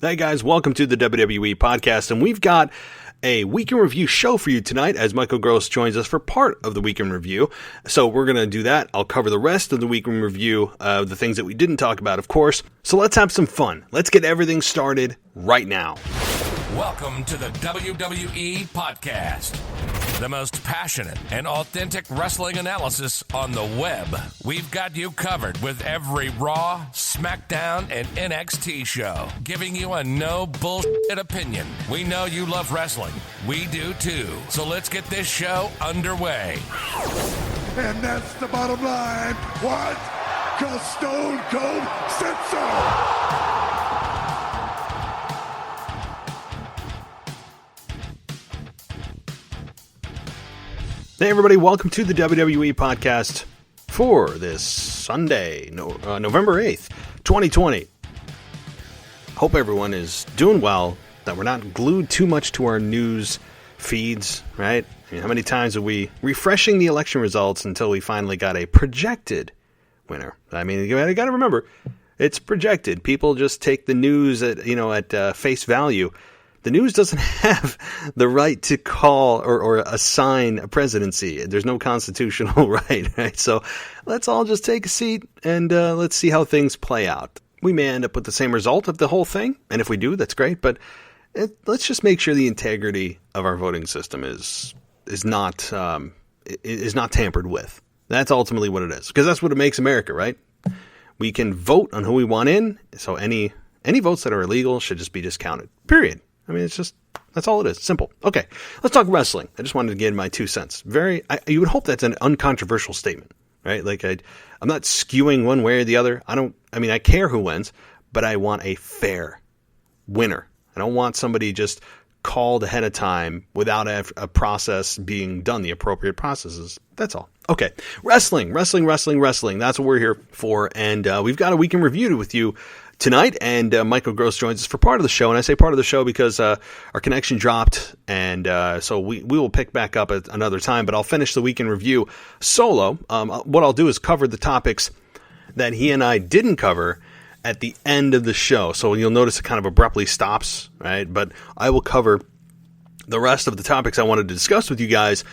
Hey guys, welcome to the WWE podcast, and we've got a Week in Review show for you tonight as Michael Gross joins us for part of the Week in Review. So we're going to do that. I'll cover the rest of the Week in Review, the things that we didn't talk about, of course. So let's have some fun. Let's get everything started right now. Welcome to the WWE podcast, the most passionate and authentic wrestling analysis on the web. We've got you covered with every Raw, SmackDown, and NXT show, giving you a no bullshit opinion. We know you love wrestling. We do too. So let's get this show underway. And that's the bottom line. What? 'Cause Stone Cold said so. Hey everybody, welcome to the WWE podcast for this Sunday, November 8th, 2020. Hope everyone is doing well, that we're not glued too much to our news feeds, right? I mean, how many times are we refreshing the election results until we finally got a projected winner? I mean, you got to remember, it's projected. People just take the news at face value. The news doesn't have the right to call or assign a presidency. There's no constitutional right? So let's all just take a seat and let's see how things play out. We may end up with the same result of the whole thing, and if we do, that's great. But let's just make sure the integrity of our voting system is not tampered with. That's ultimately what it is, because that's what makes America, right? We can vote on who we want in, so any votes that are illegal should just be discounted. Period. I mean, that's all it is. Simple. Okay, let's talk wrestling. I just wanted to get in my 2 cents. You would hope that's an uncontroversial statement, right? Like, I'm not skewing one way or the other. I care who wins, but I want a fair winner. I don't want somebody just called ahead of time without a process being done, the appropriate processes. That's all. Okay, wrestling. That's what we're here for, and we've got a Week in Review with you tonight, and Michael Gross joins us for part of the show. And I say part of the show because our connection dropped, and so we will pick back up at another time. But I'll finish the Week in Review solo. What I'll do is cover the topics that he and I didn't cover at the end of the show. So you'll notice it kind of abruptly stops, right? But I will cover the rest of the topics I wanted to discuss with you guys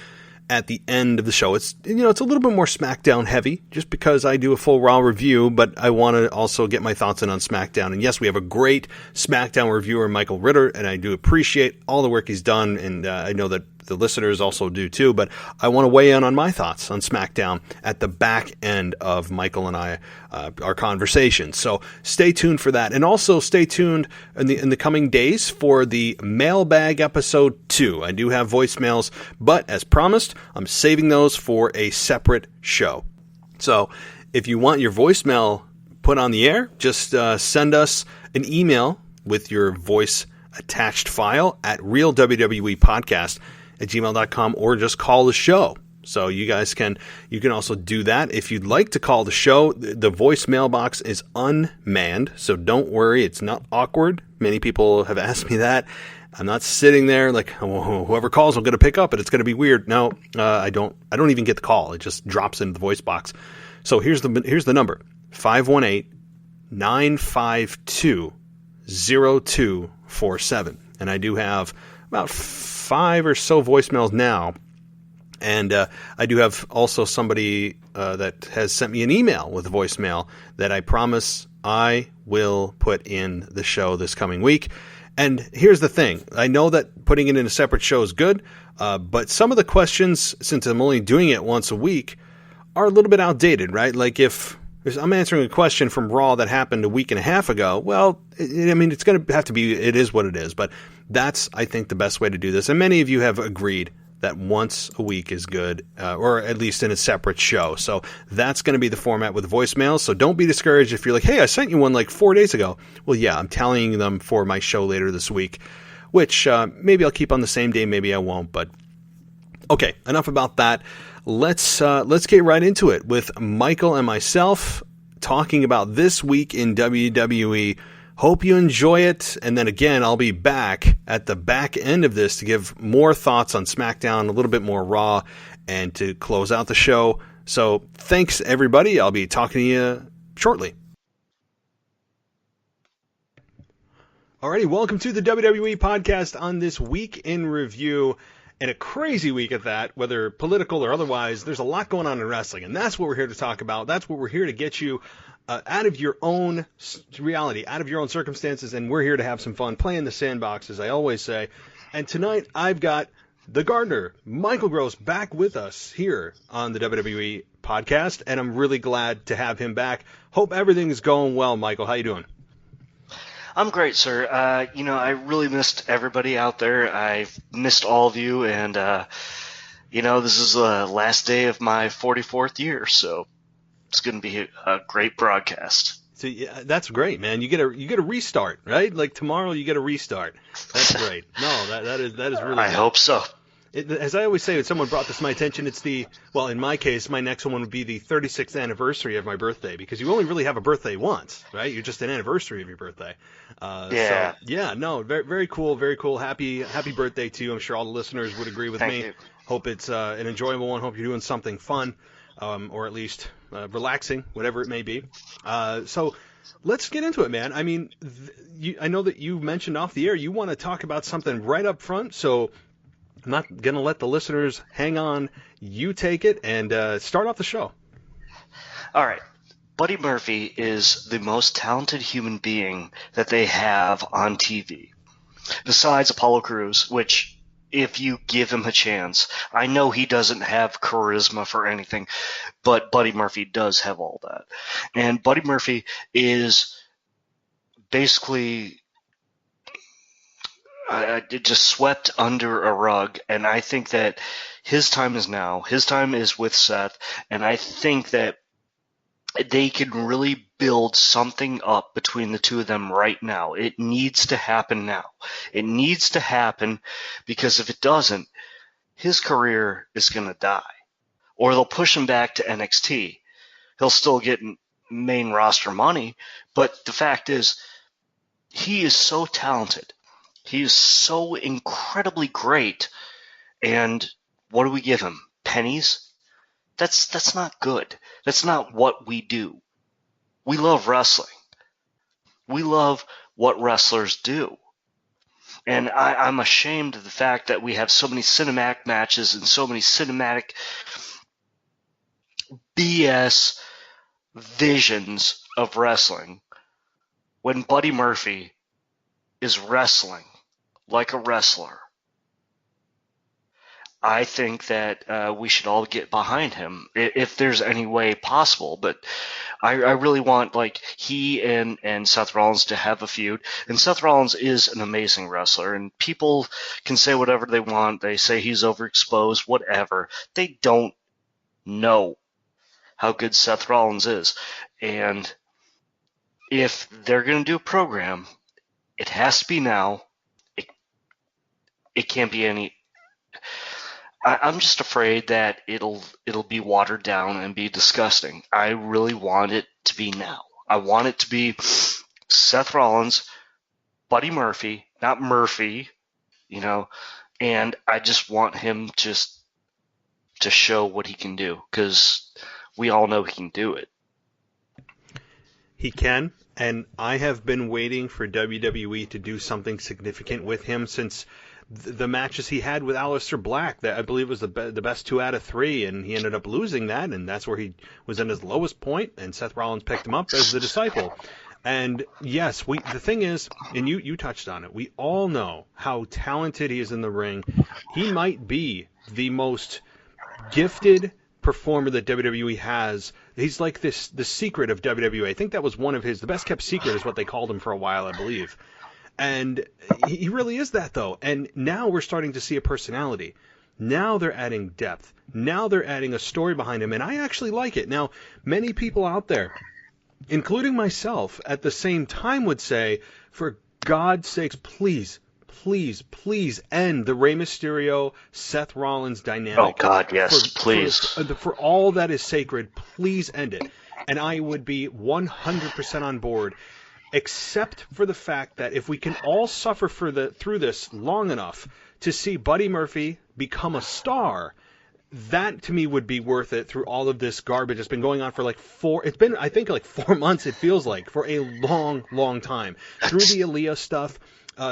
at the end of the show. It's a little bit more SmackDown heavy, just because I do a full Raw review, but I want to also get my thoughts in on SmackDown. And yes, we have a great SmackDown reviewer, Michael Ritter, and I do appreciate all the work he's done, and I know that the listeners also do too, but I want to weigh in on my thoughts on SmackDown at the back end of Michael and I, our conversation. So stay tuned for that. And also stay tuned in the coming days for the Mailbag episode 2. I do have voicemails, but as promised, I'm saving those for a separate show. So if you want your voicemail put on the air, just send us an email with your voice attached file at realwwepodcast@gmail.com, or just call the show. So you can also do that. If you'd like to call the show, the voicemail box is unmanned, so don't worry, it's not awkward. Many people have asked me that. I'm not sitting there like, whoever calls, I'm going to pick up, and it's going to be weird. No, I don't even get the call. It just drops into the voice box. So here's the number: 518-952-0247. And I do have about 5 or so voicemails now. And I do have also somebody that has sent me an email with a voicemail that I promise I will put in the show this coming week. And here's the thing. I know that putting it in a separate show is good, but some of the questions, since I'm only doing it once a week, are a little bit outdated, right? Like if I'm answering a question from Raw that happened a week and a half ago, well, it's going to have to be, it is what it is. But that's, I think, the best way to do this. And many of you have agreed that once a week is good, or at least in a separate show. So that's going to be the format with voicemails. So don't be discouraged if you're like, hey, I sent you one like 4 days ago. Well, yeah, I'm tallying them for my show later this week, which maybe I'll keep on the same day, maybe I won't. But okay, enough about that. Let's get right into it with Michael and myself talking about this week in WWE. Hope you enjoy it, and then again, I'll be back at the back end of this to give more thoughts on SmackDown, a little bit more Raw, and to close out the show. So thanks, everybody. I'll be talking to you shortly. Alrighty, welcome to the WWE podcast on this week in review, and a crazy week at that, whether political or otherwise. There's a lot going on in wrestling, and that's what we're here to talk about. That's what we're here to get you out of your own reality, out of your own circumstances, and we're here to have some fun, play in the sandbox, as I always say. And tonight, I've got the gardener, Michael Gross, back with us here on the WWE podcast, and I'm really glad to have him back. Hope everything's going well, Michael. How you doing? I'm great, sir. I really missed everybody out there. I've missed all of you, and, this is the last day of my 44th year, so it's going to be a great broadcast. So yeah, that's great, man. You get a restart, right? Like tomorrow, you get a restart. That's great. No, that is really. I hope so. As I always say, when someone brought this to my attention, it's in my case, my next one would be the 36th anniversary of my birthday, because you only really have a birthday once, right? You're just an anniversary of your birthday. Yeah. So, yeah, no, very, very cool, very cool. Happy birthday to you. I'm sure all the listeners would agree with Thank me. you. Hope it's an enjoyable one. Hope you're doing something fun, or at least relaxing, whatever it may be. So let's get into it, man. I mean, I know that you mentioned off the air you want to talk about something right up front, so I'm not going to let the listeners hang on. You take it and start off the show. All right. Buddy Murphy is the most talented human being that they have on TV, besides Apollo Crews, which, if you give him a chance, I know he doesn't have charisma for anything, but Buddy Murphy does have all that. And Buddy Murphy is basically just swept under a rug, and I think that his time is now. His time is with Seth, and I think that they can really build something up between the two of them right now. It needs to happen now. It needs to happen, because if it doesn't, his career is going to die. Or they'll push him back to NXT. He'll still get main roster money, but the fact is, he is so talented. He is so incredibly great, and what do we give him? Pennies? That's not good. That's not what we do. We love wrestling. We love what wrestlers do. And I'm ashamed of the fact that we have so many cinematic matches and so many cinematic BS visions of wrestling when Buddy Murphy is wrestling like a wrestler. I think that we should all get behind him if there's any way possible. But I really want he and Seth Rollins to have a feud. And Seth Rollins is an amazing wrestler, and people can say whatever they want. They say he's overexposed, whatever. They don't know how good Seth Rollins is. And if they're going to do a program, it has to be now. It can't be any. I'm just afraid that it'll be watered down and be disgusting. I really want it to be now. I want it to be Seth Rollins, Buddy Murphy, not Murphy, and I just want him just to show what he can do, because we all know he can do it. He can, and I have been waiting for WWE to do something significant with him since the matches he had with Aleister Black. That I believe was the best 2 out of 3, and he ended up losing that, and that's where he was in his lowest point, and Seth Rollins picked him up as the disciple. And yes, the thing is, and you touched on it, we all know how talented he is in the ring. He might be the most gifted performer that WWE has. He's like the secret of WWE. I think that was one of the best kept secret is what they called him for a while, I believe. And he really is that, though. And now we're starting to see a personality. Now they're adding depth. Now they're adding a story behind him, and I actually like it. Now, many people out there, including myself, at the same time would say, for God's sakes, please end the Rey Mysterio, Seth Rollins dynamic. Oh, God, yes, please. For all that is sacred, please end it. And I would be 100% on board, except for the fact that if we can all suffer through this long enough to see Buddy Murphy become a star, that to me would be worth it through all of this garbage. It's been going on for I think 4 months, it feels like, for a long, long time. Through the Aaliyah stuff,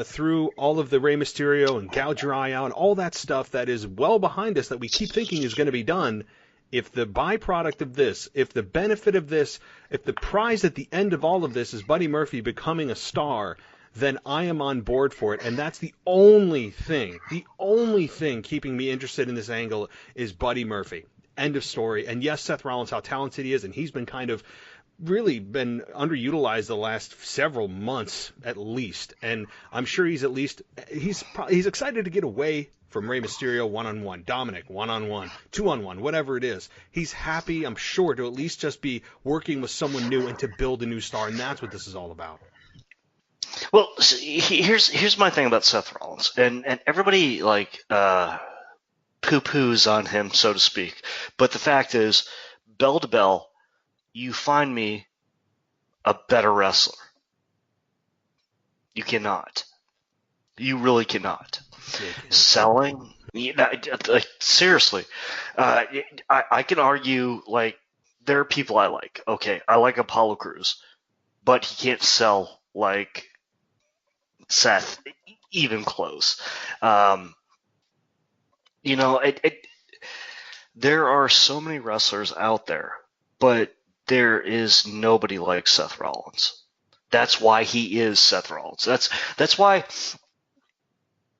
through all of the Rey Mysterio and gouge your eye out, and all that stuff that is well behind us that we keep thinking is going to be done. If the byproduct of this, if the benefit of this, if the prize at the end of all of this is Buddy Murphy becoming a star, then I am on board for it. And that's the only thing keeping me interested in this angle is Buddy Murphy. End of story. And yes, Seth Rollins, how talented he is, and he's been kind of really been underutilized the last several months at least. And I'm sure he's excited to get away from Rey Mysterio one-on-one, Dominic one-on-one, two-on-one, whatever it is. He's happy, I'm sure, to at least just be working with someone new and to build a new star, and that's what this is all about. Well, here's my thing about Seth Rollins, and everybody poo-poos on him, so to speak. But the fact is, bell to bell, you find me a better wrestler. You cannot. You really cannot. Selling, seriously, I can argue, like, there are people I like. Okay, I like Apollo Crews, but he can't sell like Seth, even close. There are so many wrestlers out there, but there is nobody like Seth Rollins. That's why he is Seth Rollins. That's why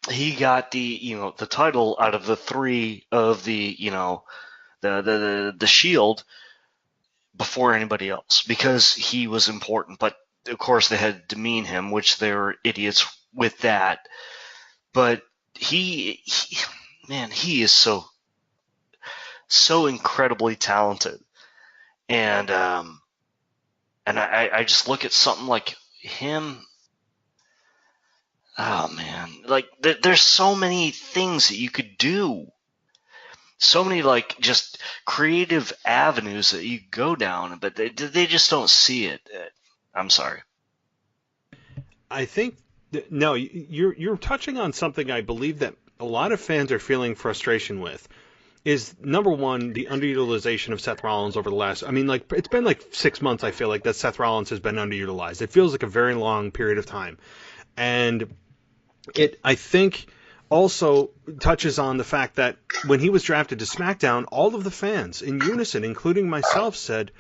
he got the title out of the three of the Shield before anybody else, because he was important. But of course they had to demean him, which they were idiots with that. But he is so incredibly talented, and I just look at something like him. Oh man, like there's so many things that you could do, so many like just creative avenues that you go down, but they just don't see it. I'm sorry. I think no, you're touching on something I believe that a lot of fans are feeling frustration with. Is number one, the underutilization of Seth Rollins over the last, it's been like 6 months, I feel like, that Seth Rollins has been underutilized. It feels like a very long period of time. And it, I think, also touches on the fact that when he was drafted to SmackDown, all of the fans in unison, including myself, said,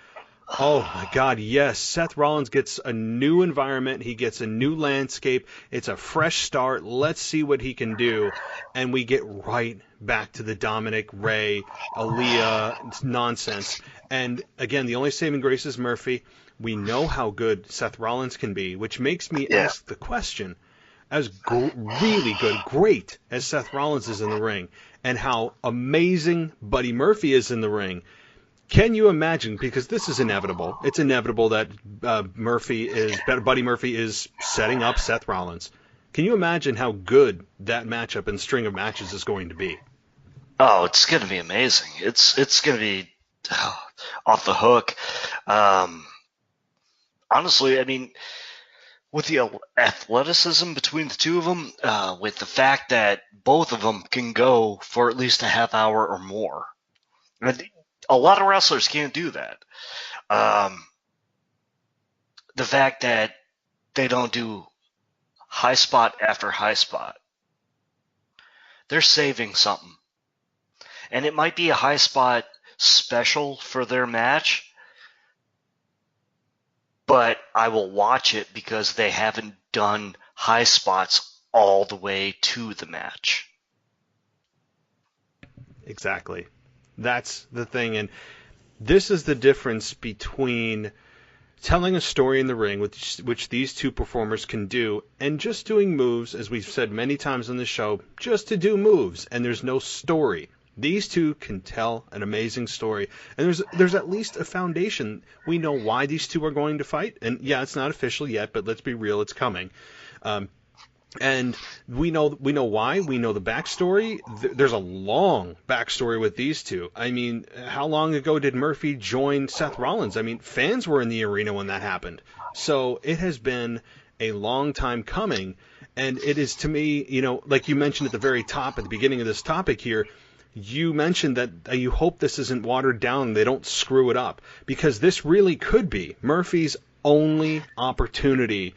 oh my God, yes, Seth Rollins gets a new environment. He gets a new landscape. It's a fresh start. Let's see what he can do. And we get right back to the Dominic, Rey, Aaliyah nonsense. And again, the only saving grace is Murphy. We know how good Seth Rollins can be, which makes me ask the question, as really good, great as Seth Rollins is in the ring, and how amazing Buddy Murphy is in the ring, can you imagine, because this is inevitable, it's inevitable that Buddy Murphy is setting up Seth Rollins. Can you imagine how good that matchup and string of matches is going to be? Oh, it's going to be amazing. It's going to be off the hook. Honestly, I mean, with the athleticism between the two of them, with the fact that both of them can go for at least a half hour or more. A lot of wrestlers can't do that. The fact that they don't do high spot after high spot, they're saving something. And it might be a high spot special for their match, but I will watch it because they haven't done high spots all the way to the match. Exactly. That's the thing, and this is the difference between telling a story in the ring, which these two performers can do, and just doing moves, as we've said many times on the show, just to do moves, and there's no story. These two can tell an amazing story, and there's at least a foundation. We know why these two are going to fight, and yeah, it's not official yet, but let's be real, it's coming. And we know why. We know the backstory. There's a long backstory with these two. I mean, how long ago did Murphy join Seth Rollins? I mean, fans were in the arena when that happened. So it has been a long time coming. And it is, to me, like you mentioned at the very top, at the beginning of this topic here, you mentioned that you hope this isn't watered down, they don't screw it up, because this really could be Murphy's only opportunity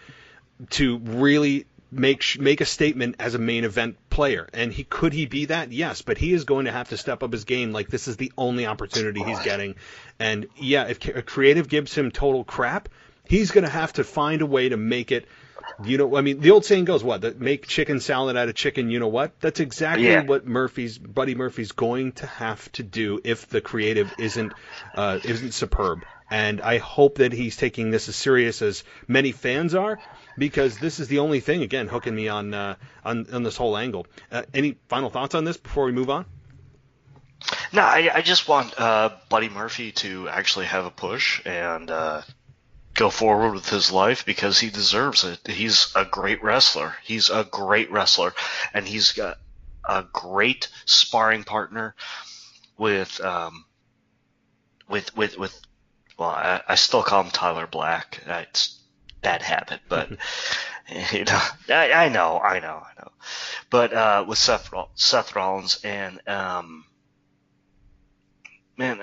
to really make a statement as a main event player. And could he be that? Yes, but he is going to have to step up his game. Like, this is the only opportunity he's getting. And yeah, if creative gives him total crap, he's going to have to find a way to make it. You know, I mean, the old saying goes, what? Make chicken salad out of chicken, you know what? That's exactly what Buddy Murphy's going to have to do if the creative isn't superb. And I hope that he's taking this as serious as many fans are, because this is the only thing, again, hooking me on this whole angle. Any final thoughts on this before we move on? No, I just want Buddy Murphy to actually have a push and go forward with his life, because he deserves it. He's a great wrestler. And he's got a great sparring partner with well, I still call him Tyler Black. It's bad habit, but you know, I know. But with Seth Rollins, and man,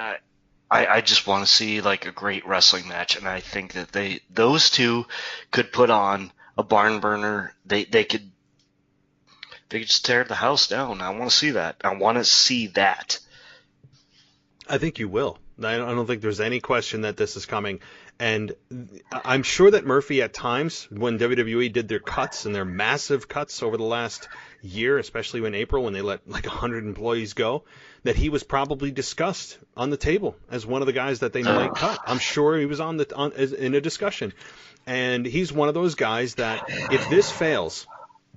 I just want to see like a great wrestling match, and I think that those two could put on a barn burner. They could just tear the house down. I want to see that. I think you will. I don't think there's any question that this is coming. And I'm sure that Murphy at times, when WWE did their cuts and their massive cuts over the last year, especially in April when they let like 100 employees go, that he was probably discussed on the table as one of the guys that they might cut. I'm sure he was in a discussion. And he's one of those guys that if this fails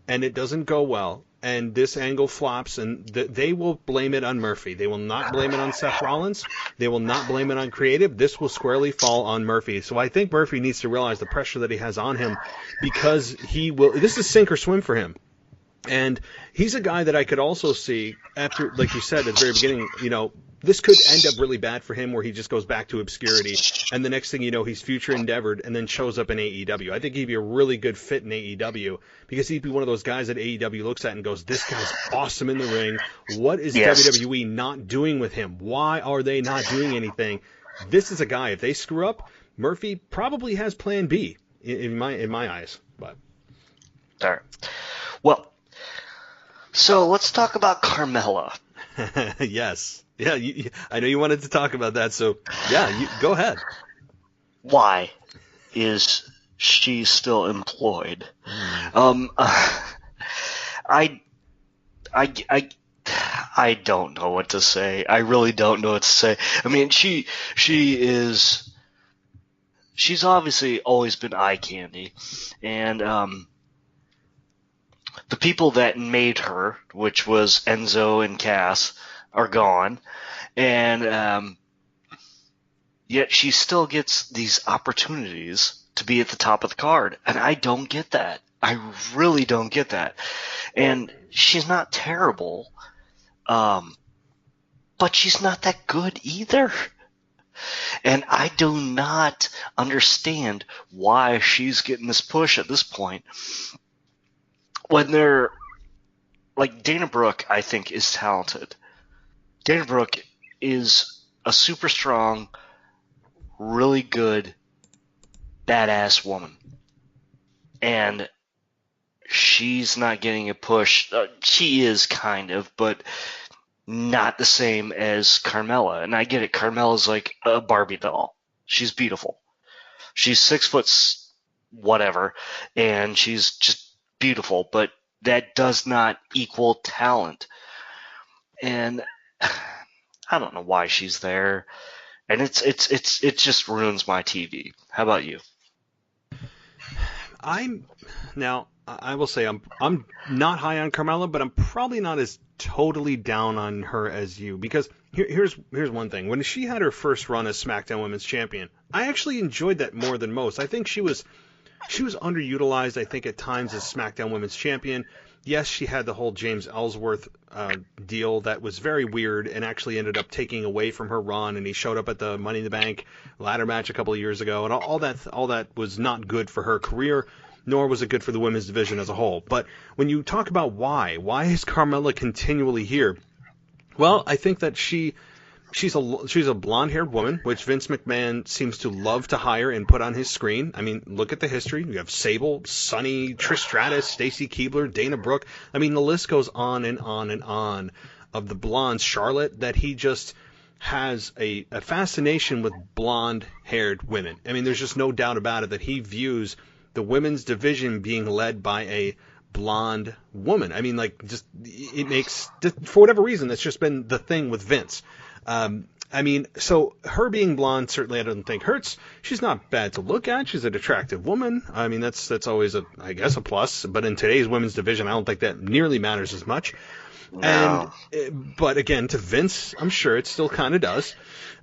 and it doesn't go well, and this angle flops, and they will blame it on Murphy. They will not blame it on Seth Rollins. They will not blame it on creative. This will squarely fall on Murphy. So I think Murphy needs to realize the pressure that he has on him, because this is sink or swim for him. And he's a guy that I could also see after, like you said at the very beginning, you know, this could end up really bad for him, where he just goes back to obscurity, and the next thing you know, he's future endeavored and then shows up in AEW. I think he'd be a really good fit in AEW, because he'd be one of those guys that AEW looks at and goes, this guy's awesome in the ring. What is WWE not doing with him? Why are they not doing anything? This is a guy, if they screw up, Murphy probably has plan B in my eyes. But all right. Well, so let's talk about Carmella. Yes. Yeah, I know you wanted to talk about that, so yeah, go ahead. Why is she still employed? I don't know what to say. I really don't know what to say. I mean, she's obviously always been eye candy, and the people that made her, which was Enzo and Cass, are gone, and yet she still gets these opportunities to be at the top of the card, and I don't get that. I really don't get that. And she's not terrible, but she's not that good either. And I do not understand why she's getting this push at this point, when they're like, Dana Brooke, I think, is talented. Dana Brooke is a super strong, really good, badass woman. And she's not getting a push. She is kind of, but not the same as Carmella. And I get it. Carmella's like a Barbie doll. She's beautiful. She's 6 foot whatever, and she's just beautiful. But that does not equal talent. And I don't know why she's there, and it just ruins my TV. How about you? I will say I'm not high on Carmella, but I'm probably not as totally down on her as you, because here's one thing. When she had her first run as SmackDown Women's Champion, I actually enjoyed that more than most. I think she was underutilized, I think, at times as SmackDown Women's Champion. Yes, she had the whole James Ellsworth deal that was very weird and actually ended up taking away from her run, and he showed up at the Money in the Bank ladder match a couple of years ago, and all that was not good for her career, nor was it good for the women's division as a whole. But when you talk about why is Carmella continually here, Well, I think that she's a blonde-haired woman, which Vince McMahon seems to love to hire and put on his screen. I mean, look at the history. You have Sable, Sunny, Trish Stratus, Stacy Keibler, Dana Brooke. I mean, the list goes on and on and on of the blondes. Charlotte, that he just has a fascination with blonde-haired women. I mean, there's just no doubt about it that he views the women's division being led by a blonde woman. I mean, like, just it makes, for whatever reason, that's just been the thing with Vince. I mean, so her being blonde certainly I don't think hurts. She's not bad to look at. She's an attractive woman. I mean, that's always I guess a plus. But in today's women's division, I don't think that nearly matters as much. No. But again, to Vince, I'm sure it still kind of does.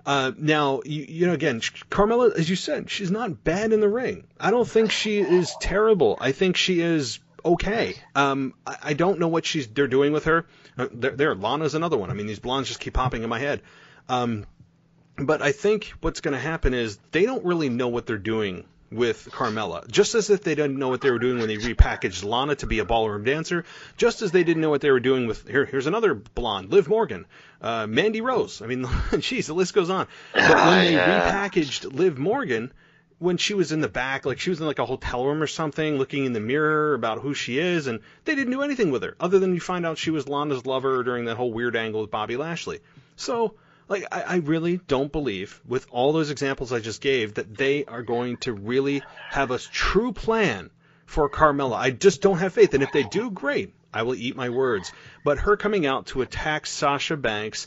Now, you know, again, Carmella, as you said, she's not bad in the ring. I don't think she is terrible. I think she is okay. I don't know what they're doing with her. Lana's another one. I mean, these blondes just keep popping in my head. But I think what's going to happen is they don't really know what they're doing with Carmella, just as if they didn't know what they were doing when they repackaged Lana to be a ballroom dancer, just as they didn't know what they were doing with, here's another blonde, Liv Morgan, Mandy Rose. I mean, geez, the list goes on. But when they repackaged Liv Morgan, when she was in the back, like she was in like a hotel room or something, looking in the mirror about who she is, and they didn't do anything with her, other than you find out she was Lana's lover during that whole weird angle with Bobby Lashley. So, like, I really don't believe, with all those examples I just gave, that they are going to really have a true plan for Carmella. I just don't have faith. And if they do, great. I will eat my words. But her coming out to attack Sasha Banks,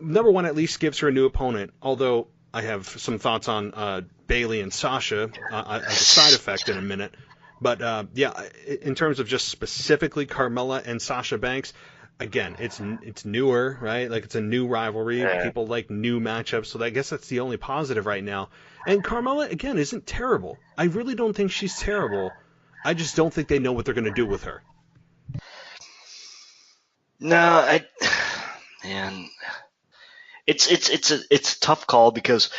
number one, at least gives her a new opponent, although I have some thoughts on Bayley and Sasha as a side effect in a minute. But, yeah, in terms of just specifically Carmella and Sasha Banks, again, it's newer, right? Like, it's a new rivalry. Yeah. People like new matchups, so I guess that's the only positive right now. And Carmella, again, isn't terrible. I really don't think she's terrible. I just don't think they know what they're going to do with her. No, man, it's a tough call because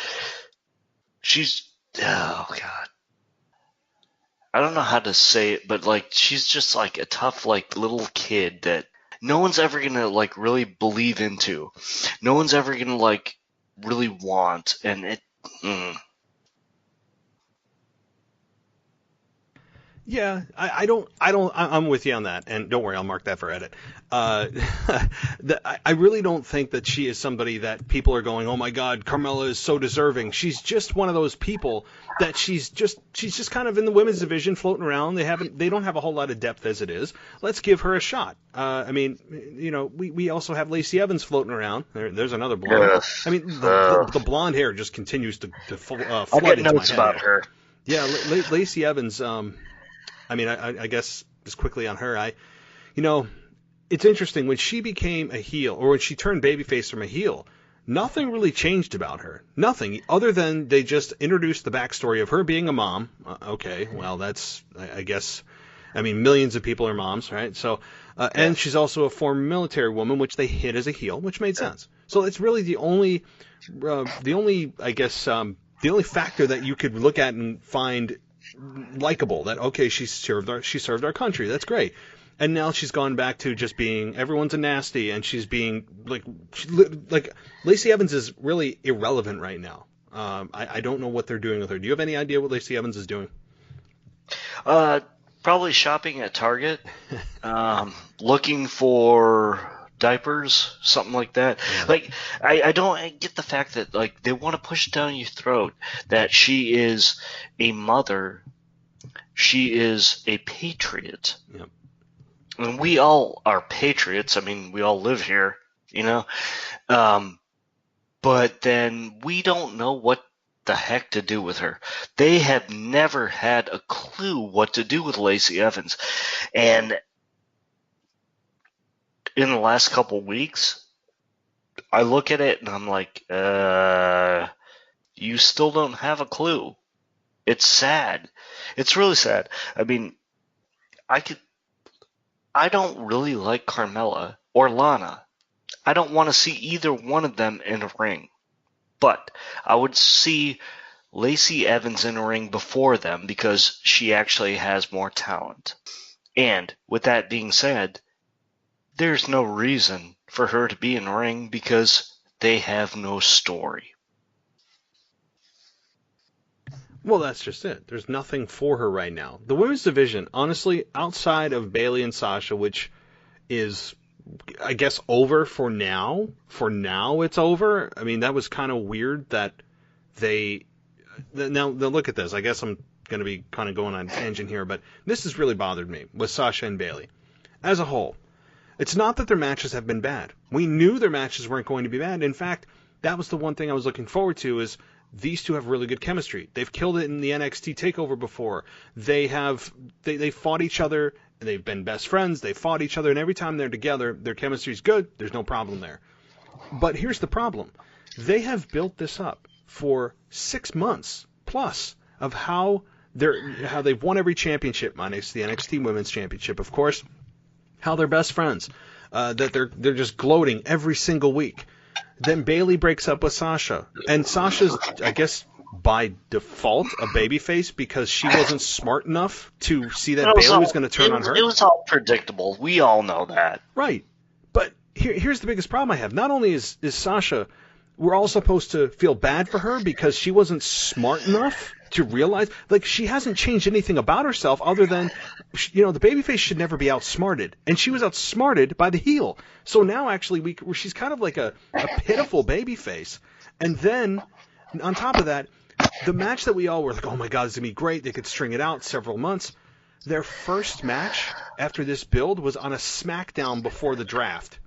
she's, oh God, I don't know how to say it, but like she's just like a tough like little kid that no one's ever gonna like really believe into. No one's ever gonna like really want, and it. Yeah, I'm with you on that, and don't worry, I'll mark that for edit. I really don't think that she is somebody that people are going, oh my God, Carmella is so deserving. She's just one of those people that she's just kind of in the women's division floating around. They don't have a whole lot of depth as it is. Let's give her a shot. I mean, you know, we also have Lacey Evans floating around. There's another blonde. I mean, the blonde hair just continues to flood I'll get into notes my head. about her. Yeah, Lacey Evans. I mean, I guess just quickly on her, you know, it's interesting when she became a heel, or when she turned babyface from a heel, nothing really changed about her. Nothing, other than they just introduced the backstory of her being a mom. Okay, well, that's, I guess, I mean, millions of people are moms, right? So, and she's also a former military woman, which they hid as a heel, which made sense. So it's really the only I guess, the only factor that you could look at and find likable, that okay, she served our country, that's great. And now she's gone back to just being everyone's a nasty, and she's being like Lacey Evans is really irrelevant right now. I don't know what they're doing with her. Do you have any idea what Lacey Evans is doing? Probably shopping at Target, looking for diapers, something like that. Yeah. Like, I don't get the fact that like they want to push it down your throat that she is a mother, she is a patriot. Yep. And we all are patriots. I mean, we all live here, you know. But then we don't know what the heck to do with her. They have never had a clue what to do with Lacey Evans. And in the last couple weeks, I look at it and I'm like, you still don't have a clue. It's sad. It's really sad. I mean, I don't really like Carmella or Lana. I don't want to see either one of them in a ring. But I would see Lacey Evans in a ring before them because she actually has more talent. And with that being said, there's no reason for her to be in the ring because they have no story. Well, that's just it. There's nothing for her right now. The women's division, honestly, outside of Bayley and Sasha, which is, I guess, over for now. For now, it's over. I mean, that was kind of weird that they... Now, look at this. I guess I'm going to be kind of going on a tangent here, but this has really bothered me with Sasha and Bayley. As a whole, it's not that their matches have been bad. We knew their matches weren't going to be bad. In fact, that was the one thing I was looking forward to is these two have really good chemistry. They've killed it in the NXT TakeOver before. They fought each other. They've been best friends. They fought each other, and every time they're together, their chemistry's good. There's no problem there. But here's the problem. They have built this up for 6 months plus of how they've won every championship, minus the NXT Women's Championship, of course. How they're best friends. That they're just gloating every single week. Then Bayley breaks up with Sasha. And Sasha's, I guess, by default, a babyface because she wasn't smart enough to see that Bayley was going to turn on her. It was all predictable. We all know that. Right. But here's the biggest problem I have. Not only is Sasha, we're all supposed to feel bad for her because she wasn't smart enough to realize, like, she hasn't changed anything about herself other than, the babyface should never be outsmarted. And she was outsmarted by the heel. So now, actually, she's kind of like a pitiful babyface. And then, on top of that, the match that we all were like, oh my God, it's going to be great. They could string it out several months. Their first match after this build was on a SmackDown before the draft.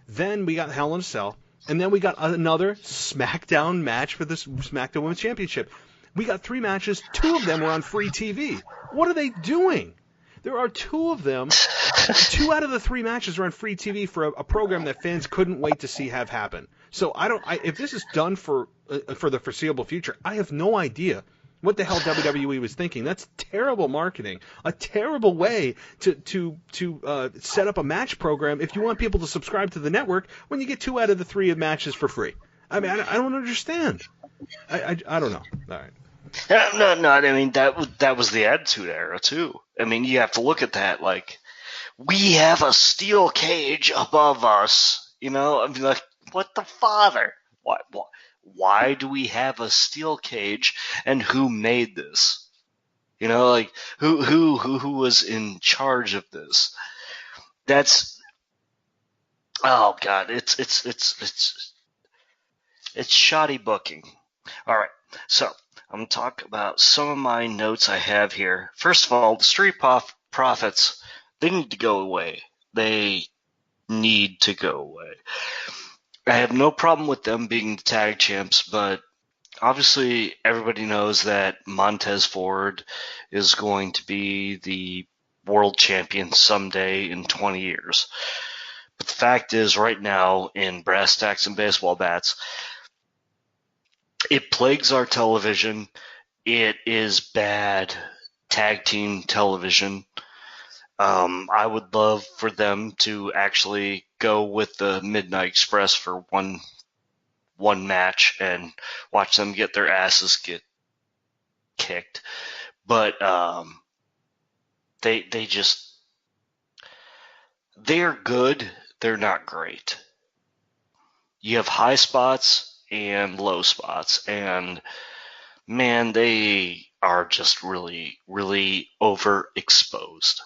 Then we got Hell in a Cell. And then we got another SmackDown match for the SmackDown Women's Championship. We got 3 matches. 2 of them were on free TV. What are they doing? There are 2 of them. 2 out of the 3 matches are on free TV for a program that fans couldn't wait to see have happen. So if this is done for the foreseeable future, I have no idea what the hell WWE was thinking. That's terrible marketing. A terrible way to set up a match program if you want people to subscribe to the network when you get 2 out of the 3 matches for free. I mean, I don't understand. I don't know. All right. No. I mean, that was the Attitude Era too. I mean, you have to look at that like we have a steel cage above us. I mean, like, what the father? Why do we have a steel cage? And who made this? Like who was in charge of this? That's oh God, it's shoddy booking. All right, so I'm going to talk about some of my notes I have here. First of all, the Street Profits, they need to go away. They need to go away. I have no problem with them being the tag champs, but obviously everybody knows that Montez Ford is going to be the world champion someday in 20 years. But the fact is, right now, in brass tacks and baseball bats, it plagues our television. It is bad tag team television. I would love for them to actually go with the Midnight Express for one match and watch them get their asses get kicked. But they're good. They're not great. You have high spots and low spots, and man, they are just really, really overexposed.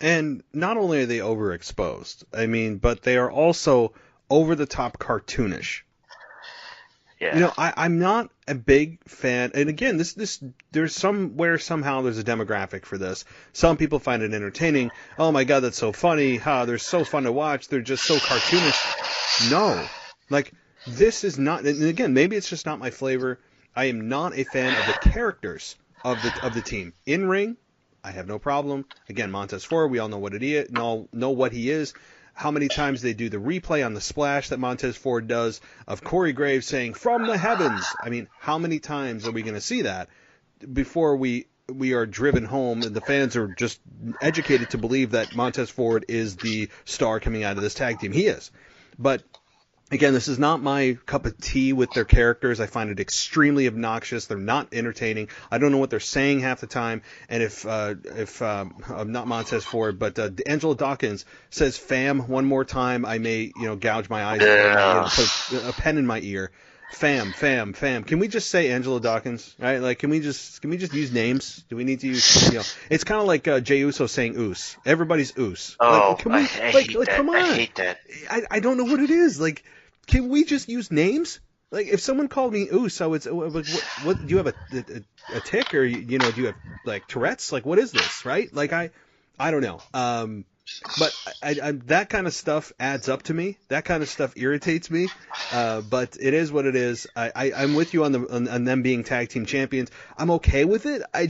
And not only are they overexposed, I mean, but they are also over-the-top cartoonish. Yeah. I'm not a big fan, and again, there's somehow there's a demographic for this. Some people find it entertaining. Oh my God, that's so funny. They're so fun to watch. They're just so cartoonish. No. Like, this is not, and again, maybe it's just not my flavor. I am not a fan of the characters of the team. In ring, I have no problem. Again, Montez Ford, we all know what it is, know what he is. How many times they do the replay on the splash that Montez Ford does of Corey Graves saying, "From the heavens." I mean, how many times are we going to see that before we are driven home and the fans are just educated to believe that Montez Ford is the star coming out of this tag team? He is. But Again, this is not my cup of tea with their characters. I find it extremely obnoxious. They're not entertaining. I don't know what they're saying half the time. And if not Montez Ford, but Angela Dawkins says "fam" one more time, I may gouge my eyes, put a pen in my ear. Fam. Can we just say Angela Dawkins? Right? Like, can we just use names? Do we need to use? It's kind of like Jey Uso saying "oos." Everybody's "oos." Oh, come on. I hate that. Come on. I hate that. I don't know what it is. Like, can we just use names? Like, if someone called me "oos," so it's what do you have a tick, or do you have like Tourette's? Like, what is this? Right? Like, I don't know. But I that kind of stuff adds up to me. That kind of stuff irritates me. But it is what it is. I'm with you on them being tag team champions. I'm okay with it. I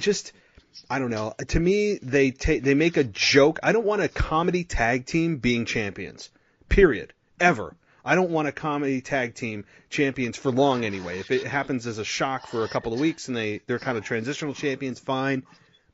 don't know. To me, they make a joke. I don't want a comedy tag team being champions. Period. Ever. I don't want a comedy tag team champions for long anyway. If it happens as a shock for a couple of weeks and they're kind of transitional champions, fine.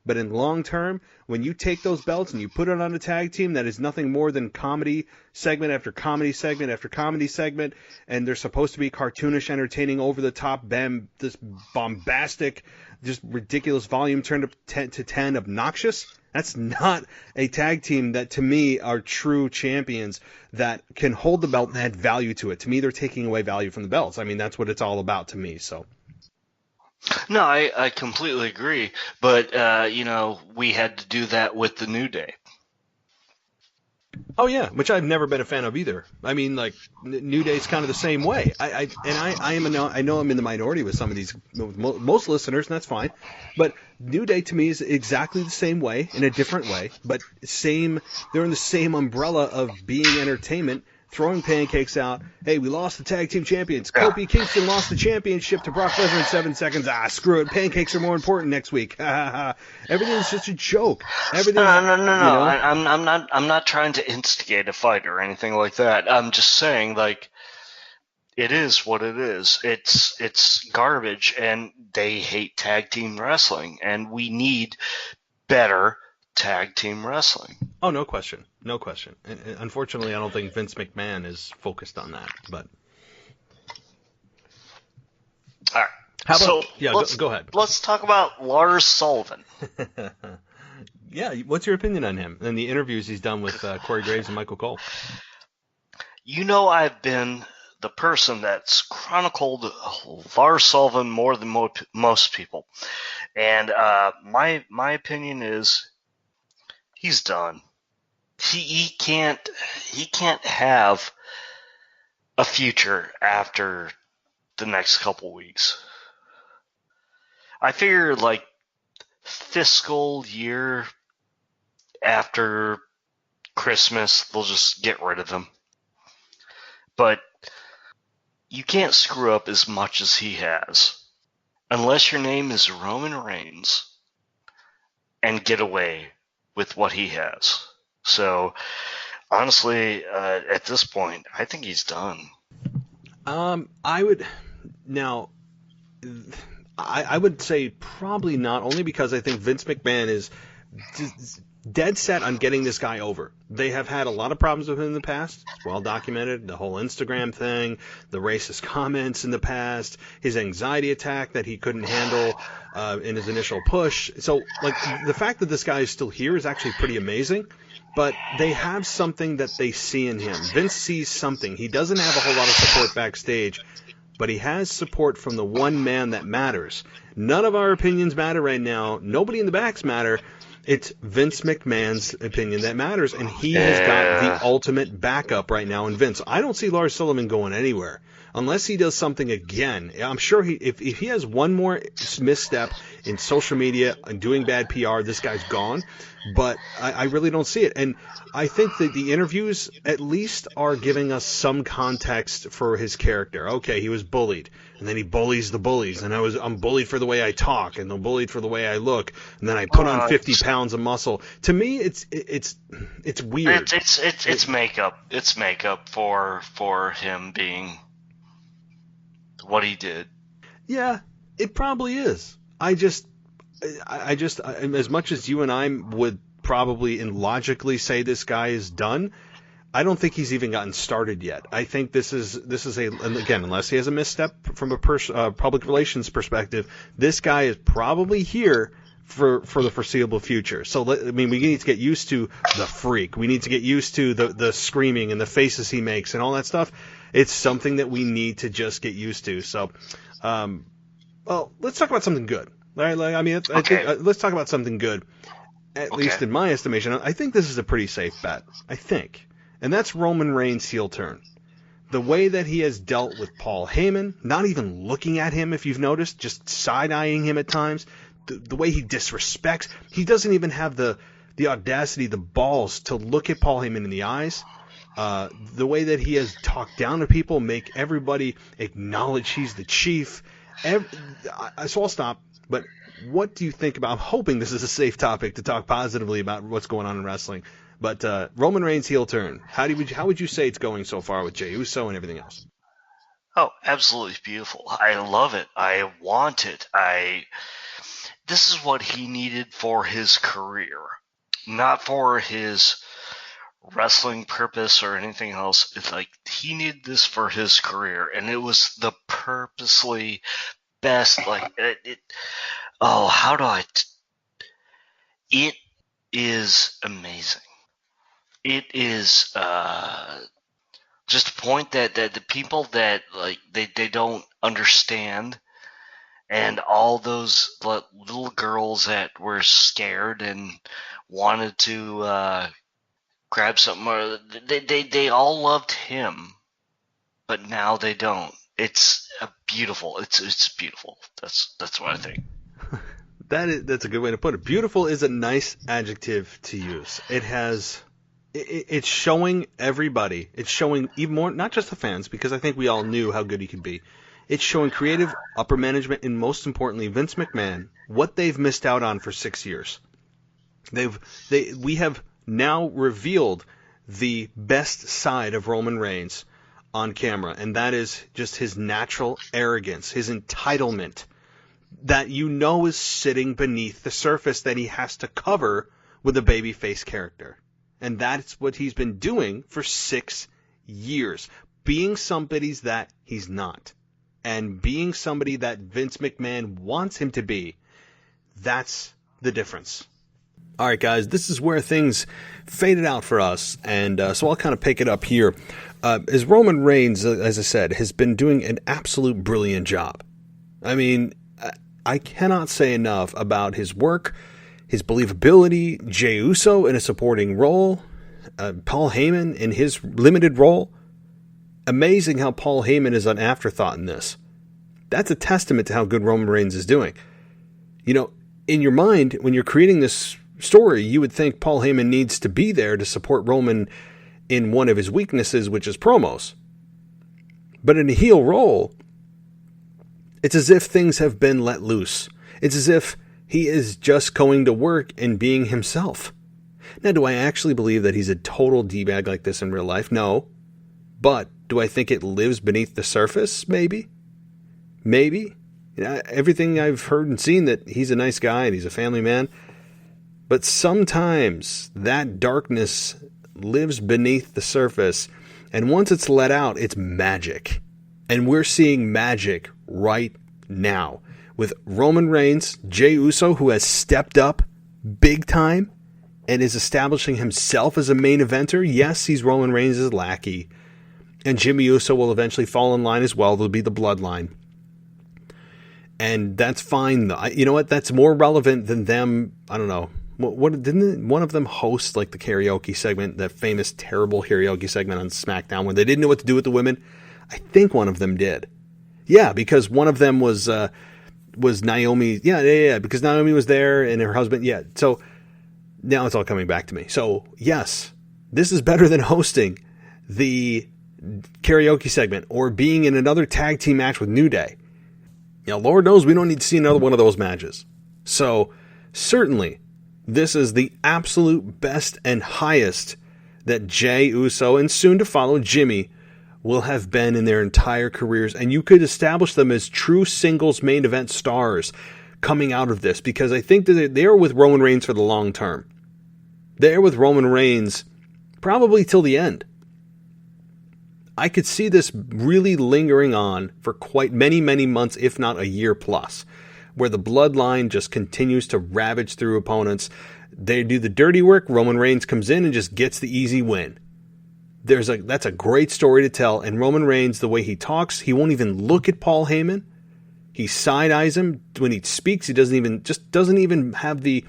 But in long term, when you take those belts and you put it on a tag team that is nothing more than comedy segment after comedy segment after comedy segment, and they're supposed to be cartoonish, entertaining, over the top, this bombastic, just ridiculous volume turned up 10 to 10, obnoxious. That's not a tag team that, to me, are true champions that can hold the belt and add value to it. To me, they're taking away value from the belts. I mean, that's what it's all about to me. So. No, I completely agree. But, we had to do that with the New Day. Oh, yeah, which I've never been a fan of either. I mean, like, New Day's kind of the same way. I know I'm in the minority with some of these, most listeners, and that's fine. But New Day, to me, is exactly the same way, in a different way. But they're in the same umbrella of being entertainment, throwing pancakes out. Hey, we lost the tag team champions. Kofi Kingston lost the championship to Brock Lesnar in 7 seconds. Screw it. Pancakes are more important next week. Everything's just a joke. No. I'm not trying to instigate a fight or anything like that. I'm just saying, like, it is what it is. It's garbage, and they hate tag team wrestling, and we need better tag team wrestling. Oh, no question. No question. And unfortunately, I don't think Vince McMahon is focused on that. But all right. Go ahead. Let's talk about Lars Sullivan. Yeah, what's your opinion on him and the interviews he's done with Corey Graves and Michael Cole? I've been the person that's chronicled Lars Sullivan more than most people, and my opinion is he's done. He can't have a future after the next couple weeks. I figure, like, fiscal year after Christmas, they'll just get rid of him. But you can't screw up as much as he has unless your name is Roman Reigns and get away with what he has. So, honestly, at this point, I think he's done. I would say probably not, only because I think Vince McMahon is dead set on getting this guy over. They have had a lot of problems with him in the past. It's well documented. The whole Instagram thing, the racist comments in the past, his anxiety attack that he couldn't handle in his initial push. So, like, the fact that this guy is still here is actually pretty amazing. But they have something that they see in him. Vince sees something. He doesn't have a whole lot of support backstage, but he has support from the one man that matters. None of our opinions matter right now. Nobody in the backs matter. It's Vince McMahon's opinion that matters, and he has got the ultimate backup right now in Vince. I don't see Lars Sullivan going anywhere unless he does something again. I'm sure if he has one more misstep in social media and doing bad PR, this guy's gone. But I really don't see it. And I think that the interviews at least are giving us some context for his character. Okay, he was bullied, and then he bullies the bullies, and I'm bullied for the way I talk, and I'm bullied for the way I look, and then I put on 50 pounds of muscle. To me, it's weird. It's makeup. It's makeup for him being what he did. Yeah, it probably is. I just, as much as you and I would probably and logically say this guy is done, I don't think he's even gotten started yet. I think this is and again, unless he has a misstep from a public relations perspective, this guy is probably here for the foreseeable future. So, we need to get used to the freak. We need to get used to the screaming and the faces he makes and all that stuff. It's something that we need to just get used to. So, well, let's talk about something good. Right? I think, let's talk about something good. At least in my estimation, I think this is a pretty safe bet. I think. And that's Roman Reigns' heel turn. The way that he has dealt with Paul Heyman, not even looking at him, if you've noticed, just side-eyeing him at times. The way he disrespects. He doesn't even have the audacity, the balls to look at Paul Heyman in the eyes. The way that he has talked down to people, make everybody acknowledge he's the chief. So I'll stop. But what do you think about? I'm hoping this is a safe topic to talk positively about what's going on in wrestling. But Roman Reigns' heel turn. How would you say it's going so far with Jey Uso and everything else? Oh, absolutely beautiful. I love it. I want it. This is what he needed for his career, not for his wrestling purpose or anything else. It's like he needed this for his career, and it was the purposely best. Like how do I? It is amazing. It is just a point that the people that like they don't understand, and all those little girls that were scared and wanted to grab something, they all loved him, but now they don't. It's beautiful. It's beautiful. That's what I think. That's a good way to put it. Beautiful is a nice adjective to use. It's showing everybody. It's showing even more, not just the fans, because I think we all knew how good he could be. It's showing creative upper management and, most importantly, Vince McMahon, what they've missed out on for 6 years. We have now revealed the best side of Roman Reigns on camera, and that is just his natural arrogance, his entitlement, that is sitting beneath the surface that he has to cover with a babyface character. And that's what he's been doing for 6 years. Being somebody that he's not. And being somebody that Vince McMahon wants him to be. That's the difference. All right, guys, this is where things faded out for us. And so I'll kind of pick it up here. As Roman Reigns, as I said, has been doing an absolute brilliant job. I mean, I cannot say enough about his work, his believability, Jey Uso in a supporting role, Paul Heyman in his limited role. Amazing how Paul Heyman is an afterthought in this. That's a testament to how good Roman Reigns is doing. You know, in your mind, when you're creating this story, you would think Paul Heyman needs to be there to support Roman in one of his weaknesses, which is promos. But in a heel role, it's as if things have been let loose. It's as if he is just going to work and being himself. Now, do I actually believe that he's a total D-bag like this in real life? No. But do I think it lives beneath the surface? Maybe. Maybe. You know, everything I've heard and seen that he's a nice guy and he's a family man. But sometimes that darkness lives beneath the surface. And once it's let out, it's magic. And we're seeing magic right now. With Roman Reigns, Jey Uso, who has stepped up big time and is establishing himself as a main eventer. Yes, he's Roman Reigns' lackey. And Jimmy Uso will eventually fall in line as well. There'll be the bloodline. And that's fine, though. You know what? That's more relevant than them. I don't know. What didn't one of them host like the karaoke segment, that famous terrible karaoke segment on SmackDown where they didn't know what to do with the women? I think one of them did. Yeah, because one of them was Naomi. Yeah, because Naomi was there and her husband. Yeah, so now it's all coming back to me. So yes, this is better than hosting the karaoke segment or being in another tag team match with New Day. You know, Lord knows we don't need to see another one of those matches. So certainly, this is the absolute best and highest that Jey Uso and soon to follow Jimmy will have been in their entire careers. And you could establish them as true singles main event stars coming out of this, because I think that they're with Roman Reigns for the long term. They're with Roman Reigns probably till the end. I could see this really lingering on for quite many, many months, if not a year plus, where the bloodline just continues to ravage through opponents. They do the dirty work. Roman Reigns comes in and just gets the easy win. That's a great story to tell. And Roman Reigns, the way he talks, he won't even look at Paul Heyman. He side-eyes him when he speaks. He doesn't even have the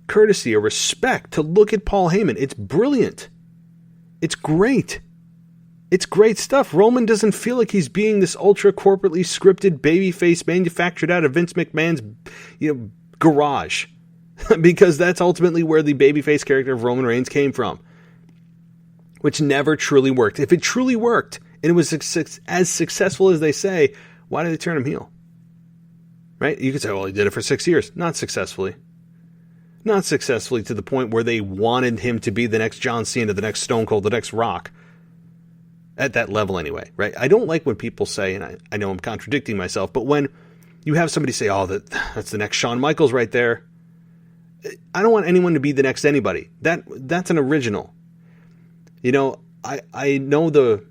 courtesy or respect to look at Paul Heyman. It's brilliant. It's great. It's great stuff. Roman doesn't feel like he's being this ultra corporately scripted babyface manufactured out of Vince McMahon's, garage, because that's ultimately where the babyface character of Roman Reigns came from, which never truly worked. If it truly worked and it was as successful as they say, why did they turn him heel? Right? You could say, well, he did it for 6 years. Not successfully. Not successfully to the point where they wanted him to be the next John Cena, the next Stone Cold, the next Rock. At that level anyway, right? I don't like when people say, and I know I'm contradicting myself, but when you have somebody say, oh, that's the next Shawn Michaels right there. I don't want anyone to be the next anybody. That's an original. I know the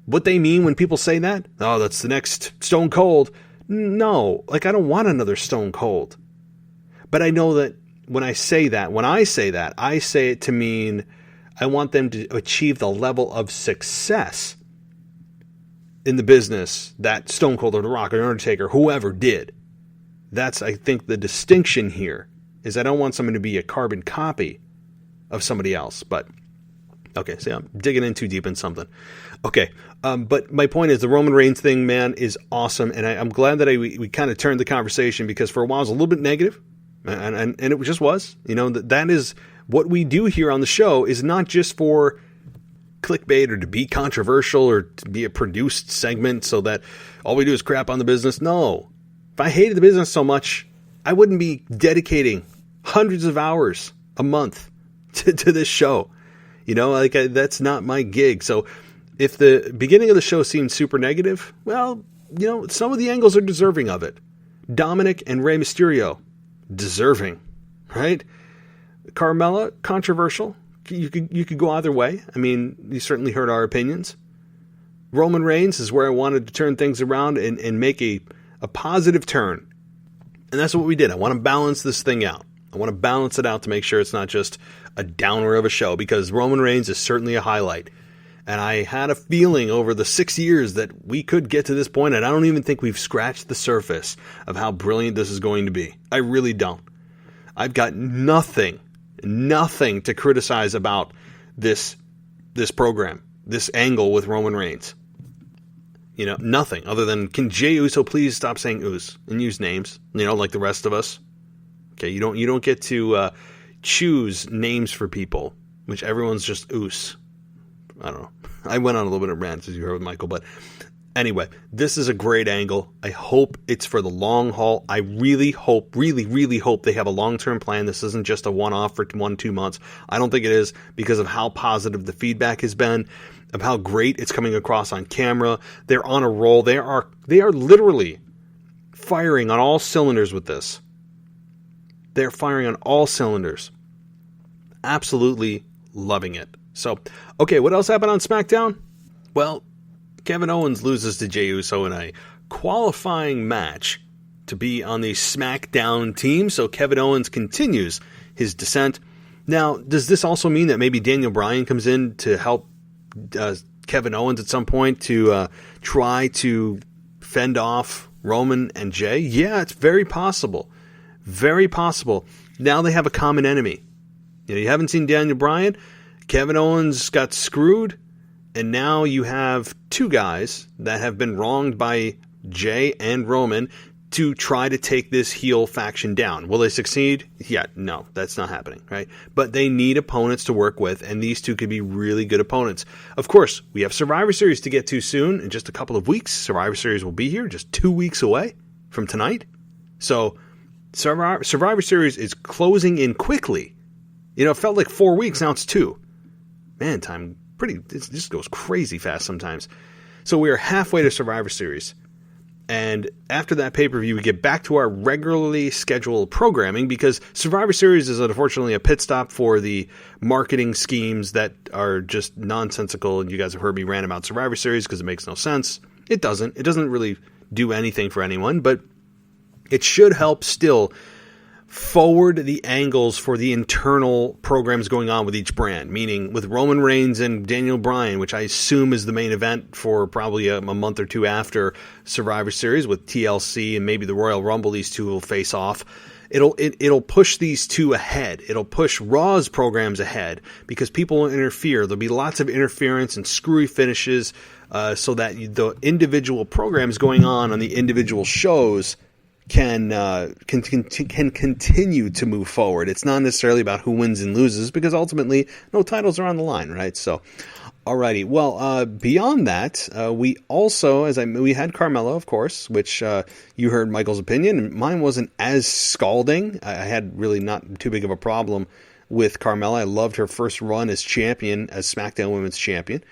what they mean when people say that. Oh, that's the next Stone Cold. No, I don't want another Stone Cold. But I know that when I say that, I say it to mean I want them to achieve the level of success in the business that Stone Cold or The Rock or Undertaker, whoever did. That's, I think, the distinction here, is I don't want someone to be a carbon copy of somebody else. But, okay, see, I'm digging in too deep in something. Okay, but my point is the Roman Reigns thing, man, is awesome. And I'm glad that we kind of turned the conversation, because for a while it was a little bit negative. And it just was. That is what we do here on the show, is not just for clickbait or to be controversial or to be a produced segment so that all we do is crap on the business. No. If I hated the business so much, I wouldn't be dedicating hundreds of hours a month to this show. That's not my gig. So if the beginning of the show seemed super negative, well, some of the angles are deserving of it. Dominic and Rey Mysterio, deserving, right? Carmella, controversial. You could go either way. I mean, you certainly heard our opinions. Roman Reigns is where I wanted to turn things around and make a positive turn. And that's what we did. I want to balance this thing out. I want to balance it out to make sure it's not just a downer of a show, because Roman Reigns is certainly a highlight. And I had a feeling over the 6 years that we could get to this point, and I don't even think we've scratched the surface of how brilliant this is going to be. I really don't. I've got nothing to criticize about this program, this angle with Roman Reigns. Nothing other than, can Jey Uso please stop saying Us and use names, like the rest of us? Okay, you don't get to choose names for people, which everyone's just Us. I don't know. I went on a little bit of rant, as you heard with Michael, but anyway, this is a great angle. I hope it's for the long haul. I really hope they have a long-term plan. This isn't just a one-off for 1-2 months. I don't think it is, because of how positive the feedback has been, of how great it's coming across on camera. They're on a roll. They are literally firing on all cylinders with this. They're firing on all cylinders. Absolutely loving it. So, okay, what else happened on SmackDown? Well, Kevin Owens loses to Jey Uso in a qualifying match to be on the SmackDown team, so Kevin Owens continues his descent. Now, does this also mean that maybe Daniel Bryan comes in to help Kevin Owens at some point to try to fend off Roman and Jey? Yeah, it's very possible. Very possible. Now they have a common enemy. You haven't seen Daniel Bryan. Kevin Owens got screwed. And now you have two guys that have been wronged by Jey and Roman to try to take this heel faction down. Will they succeed? Yeah, no, that's not happening, right? But they need opponents to work with, and these two could be really good opponents. Of course, we have Survivor Series to get to soon. In just a couple of weeks, Survivor Series will be here, just 2 weeks away from tonight. So Survivor Series is closing in quickly. It felt like 4 weeks, now it's 2. Man, time it just goes crazy fast sometimes. So we are halfway to Survivor Series. And after that pay-per-view, we get back to our regularly scheduled programming because Survivor Series is unfortunately a pit stop for the marketing schemes that are just nonsensical. And you guys have heard me rant about Survivor Series because it makes no sense. It doesn't. It doesn't really do anything for anyone, but it should help still forward the angles for the internal programs going on with each brand, meaning with Roman Reigns and Daniel Bryan, which I assume is the main event for probably a month or two after Survivor Series with TLC and maybe the Royal Rumble. These two will face off. It'll push these two ahead. It'll push Raw's programs ahead because people will interfere. There'll be lots of interference and screwy finishes so that the individual programs going on the individual shows can continue to move forward. It's not necessarily about who wins and loses because ultimately no titles are on the line, right? So, alrighty. Well, beyond that, we also, we had Carmella, of course, which you heard Michael's opinion, and mine wasn't as scalding. I had really not too big of a problem with Carmella. I loved her first run as champion, as SmackDown Women's Champion.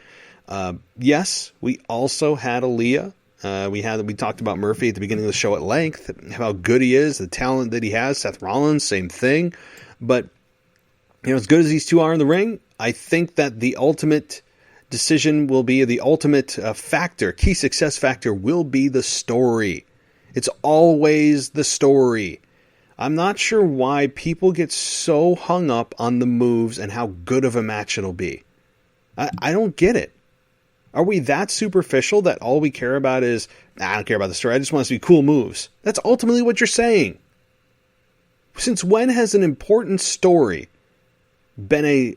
Yes, we also had Aaliyah. We talked about Murphy at the beginning of the show at length, how good he is, the talent that he has. Seth Rollins, same thing. But, as good as these two are in the ring, I think that the ultimate decision will be, the ultimate factor, key success factor will be the story. It's always the story. I'm not sure why people get so hung up on the moves and how good of a match it'll be. I don't get it. Are we that superficial that all we care about is, I don't care about the story, I just want to see cool moves? That's ultimately what you're saying. Since when has an important story been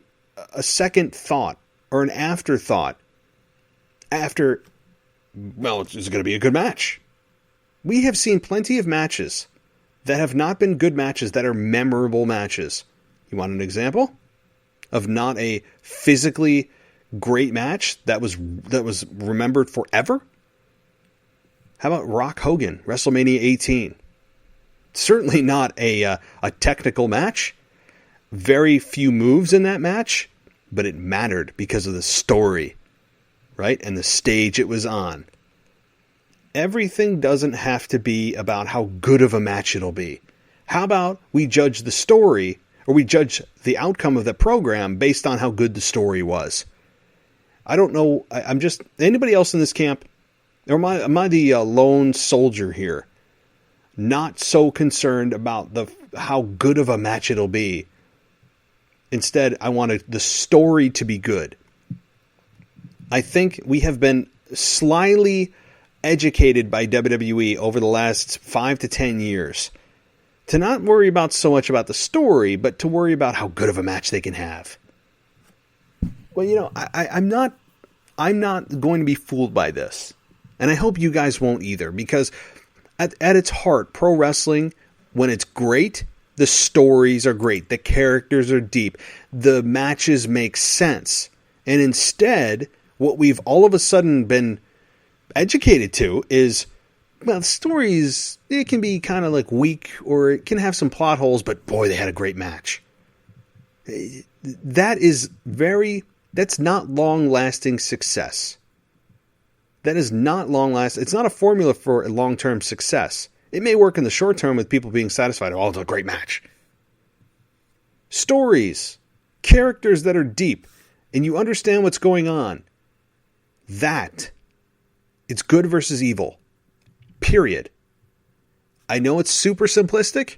a second thought or an afterthought after, well, it's going to be a good match? We have seen plenty of matches that have not been good matches that are memorable matches. You want an example of not a physically great match that was remembered forever? How about Rock Hogan, WrestleMania 18? Certainly not a technical match. Very few moves in that match, but it mattered because of the story, right? And the stage it was on. Everything doesn't have to be about how good of a match it'll be. How about we judge the story, or we judge the outcome of the program based on how good the story was? I don't know. I'm just, anybody else in this camp, or am I the lone soldier here? Not so concerned about how good of a match it'll be. Instead, I wanted the story to be good. I think we have been slyly educated by WWE over the last 5 to 10 years to not worry about so much about the story, but to worry about how good of a match they can have. Well, I'm not going to be fooled by this. And I hope you guys won't either, because at its heart, pro wrestling, when it's great, the stories are great, the characters are deep, the matches make sense. And instead, what we've all of a sudden been educated to is, well, the stories, it can be kind of like weak, or it can have some plot holes, but boy, they had a great match. That's not long-lasting success. That is not long-lasting. It's not a formula for a long-term success. It may work in the short term with people being satisfied. Oh, it's a great match. Stories, characters that are deep, and you understand what's going on. It's good versus evil. Period. I know it's super simplistic,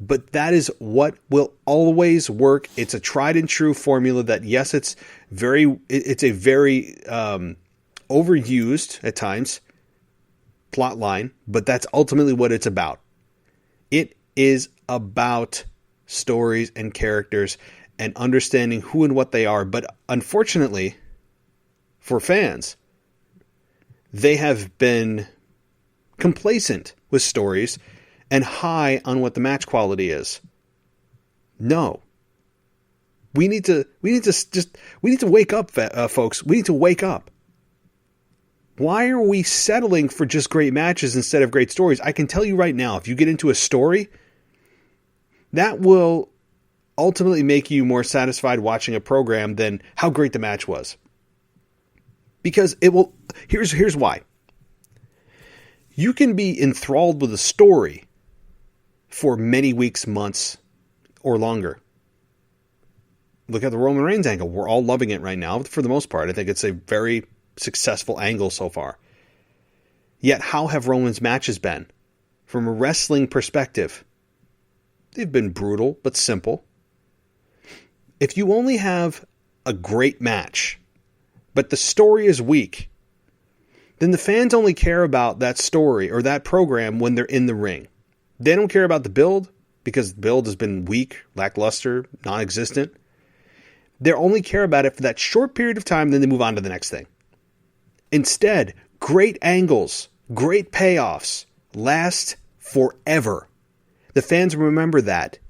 but that is what will always work. It's a tried and true formula that, yes, it's a very overused at times plot line, but that's ultimately what it's about. It is about stories and characters and understanding who and what they are. But unfortunately, for fans, they have been complacent with stories and high on what the match quality is. No. We need to wake up, folks. We need to wake up. Why are we settling for just great matches instead of great stories? I can tell you right now, if you get into a story, that will ultimately make you more satisfied watching a program than how great the match was. Because it will, here's why. You can be enthralled with a story for many weeks, months, or longer. Look at the Roman Reigns angle. We're all loving it right now. For the most part, I think it's a very successful angle so far. Yet, how have Roman's matches been? From a wrestling perspective, they've been brutal, but simple. If you only have a great match, but the story is weak, then the fans only care about that story or that program when they're in the ring. They don't care about the build, because the build has been weak, lackluster, non-existent. They only care about it for that short period of time, then they move on to the next thing. Instead, great angles, great payoffs last forever. The fans remember that.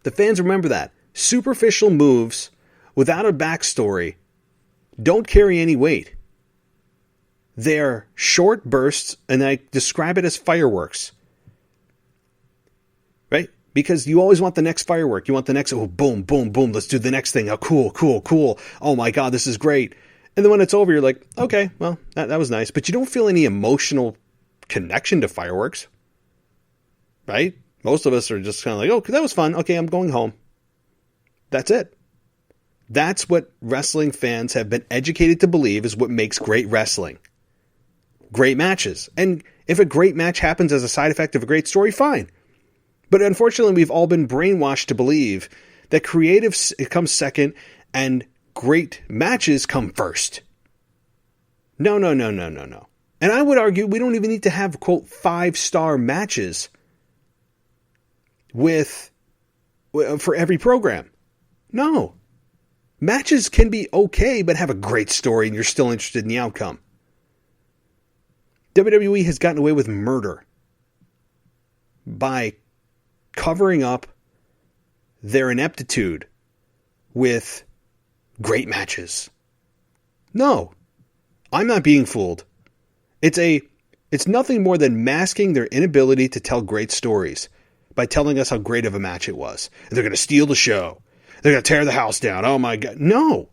The fans remember that. Superficial moves without a backstory don't carry any weight. They're short bursts, and I describe it as fireworks. Right? Because you always want the next firework. You want the next, oh, boom, boom, boom. Let's do the next thing. Oh, cool, cool, cool. Oh my God, this is great. And then when it's over, you're like, okay, well, that was nice. But you don't feel any emotional connection to fireworks. Right? Most of us are just kind of like, oh, that was fun. Okay, I'm going home. That's it. That's what wrestling fans have been educated to believe is what makes great wrestling. Great matches. And if a great match happens as a side effect of a great story, fine. But unfortunately, we've all been brainwashed to believe that creative comes second and great matches come first. No. And I would argue we don't even need to have, quote, 5-star matches for every program. No. Matches can be okay, but have a great story and you're still interested in the outcome. WWE has gotten away with murder by covering up their ineptitude with great matches. No, I'm not being fooled. It's nothing more than masking their inability to tell great stories by telling us how great of a match it was. They're going to steal the show. They're going to tear the house down. Oh my God. No.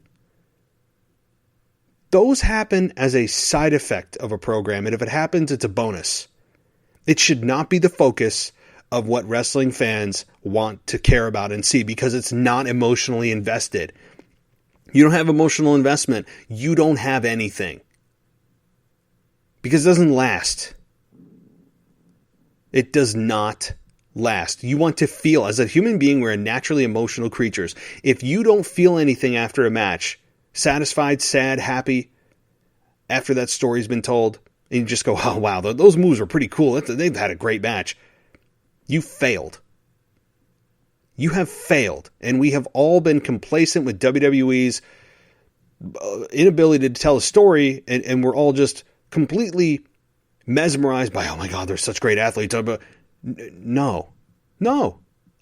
Those happen as a side effect of a program, and if it happens, it's a bonus. It should not be the focus of what wrestling fans want to care about and see, because it's not emotionally invested. You don't have emotional investment, you don't have anything. Because it doesn't last. It does not last. You want to feel, as a human being, we're naturally emotional creatures. If you don't feel anything after a match, satisfied, sad, happy, after that story's been told, and you just go, oh wow, those moves were pretty cool, they've had a great match. You failed. You have failed. And we have all been complacent with WWE's inability to tell a story, and we're all just completely mesmerized by, oh my God, they're such great athletes. No.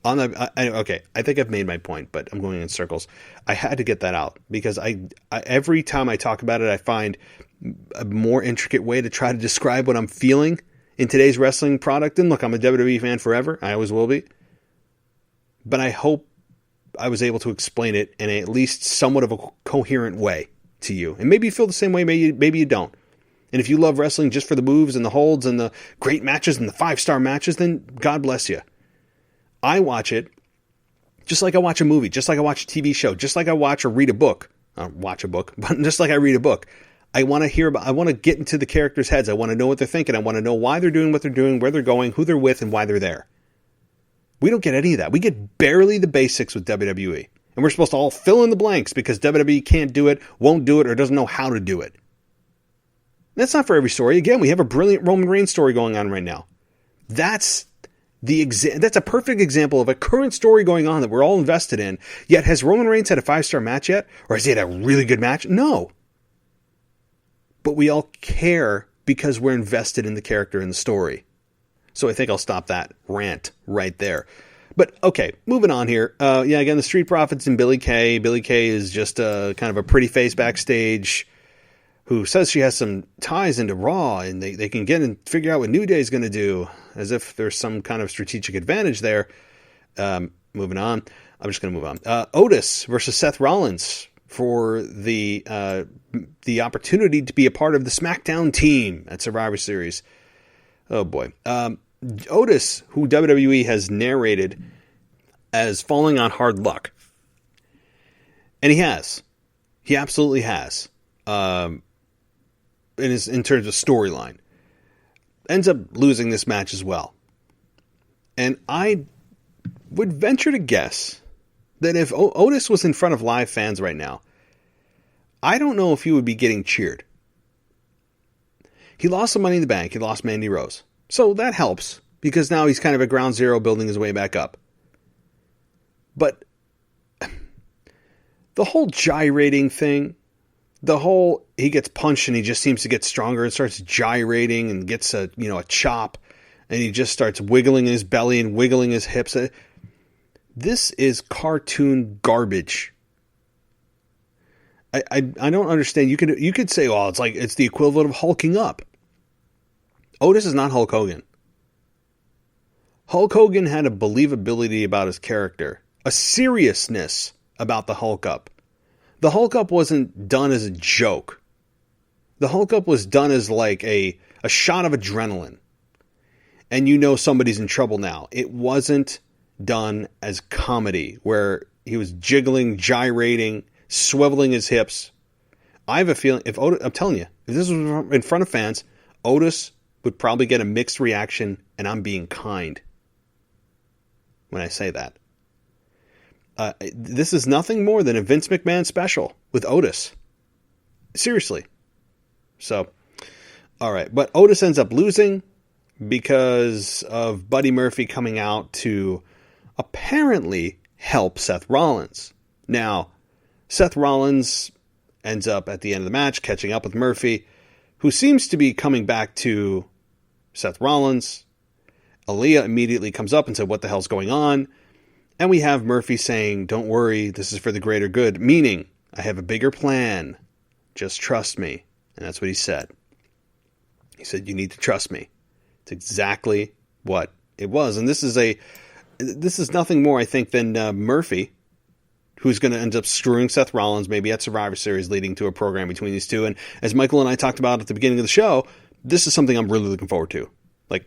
Okay, I think I've made my point, but I'm going in circles. I had to get that out because I every time I talk about it, I find a more intricate way to try to describe what I'm feeling in today's wrestling product. And look, I'm a WWE fan forever. I always will be. But I hope I was able to explain it in at least somewhat of a coherent way to you. And maybe you feel the same way, maybe you don't. And if you love wrestling just for the moves and the holds and the great matches and the 5-star matches, then God bless you. I watch it just like I watch a movie, just like I watch a TV show, just like I watch or read a book. But just like I read a book. I want to get into the characters' heads. I want to know what they're thinking. I want to know why they're doing what they're doing, where they're going, who they're with, and why they're there. We don't get any of that. We get barely the basics with WWE. And we're supposed to all fill in the blanks because WWE can't do it, won't do it, or doesn't know how to do it. That's not for every story. Again, we have a brilliant Roman Reigns story going on right now. That's a perfect example of a current story going on that we're all invested in. Yet, has Roman Reigns had a 5-star match yet? Or has he had a really good match? No. But we all care because we're invested in the character and the story. So I think I'll stop that rant right there. But okay, moving on here. Again, the Street Profits and Billie Kay. Billie Kay is just kind of a pretty face backstage who says she has some ties into Raw and they can get and figure out what New Day is going to do, as if there's some kind of strategic advantage there. Moving on. I'm just going to move on. Otis versus Seth Rollins. for the opportunity to be a part of the SmackDown team at Survivor Series. Oh boy. Otis, who WWE has narrated as falling on hard luck. And he has. He absolutely has. In terms of storyline. Ends up losing this match as well. And I would venture to guess that if Otis was in front of live fans right now, I don't know if he would be getting cheered. He lost some Money in the Bank. He lost Mandy Rose. So that helps, because now he's kind of at ground zero building his way back up. But the whole gyrating thing, he gets punched and he just seems to get stronger and starts gyrating and gets a chop, and he just starts wiggling his belly and wiggling his hips. This is cartoon garbage. I don't understand. You could say, oh, it's the equivalent of hulking up. Otis is not Hulk Hogan. Hulk Hogan had a believability about his character, a seriousness about the Hulk up. The Hulk up wasn't done as a joke. The Hulk up was done as like a shot of adrenaline. And somebody's in trouble now. It wasn't done as comedy, where he was jiggling, gyrating, swiveling his hips. I have a feeling, I'm telling you, if this was in front of fans, Otis would probably get a mixed reaction, and I'm being kind when I say that. This is nothing more than a Vince McMahon special with Otis. Seriously. So, all right. But Otis ends up losing because of Buddy Murphy coming out to apparently help Seth Rollins. Now, Seth Rollins ends up at the end of the match catching up with Murphy, who seems to be coming back to Seth Rollins. Aaliyah immediately comes up and said, "What the hell's going on?" And we have Murphy saying, "Don't worry, this is for the greater good," meaning, I have a bigger plan. Just trust me. And that's what he said. He said, "You need to trust me." It's exactly what it was. And this is nothing more, I think, than Murphy, who's going to end up screwing Seth Rollins, maybe at Survivor Series, leading to a program between these two. And as Michael and I talked about at the beginning of the show, this is something I'm really looking forward to. Like,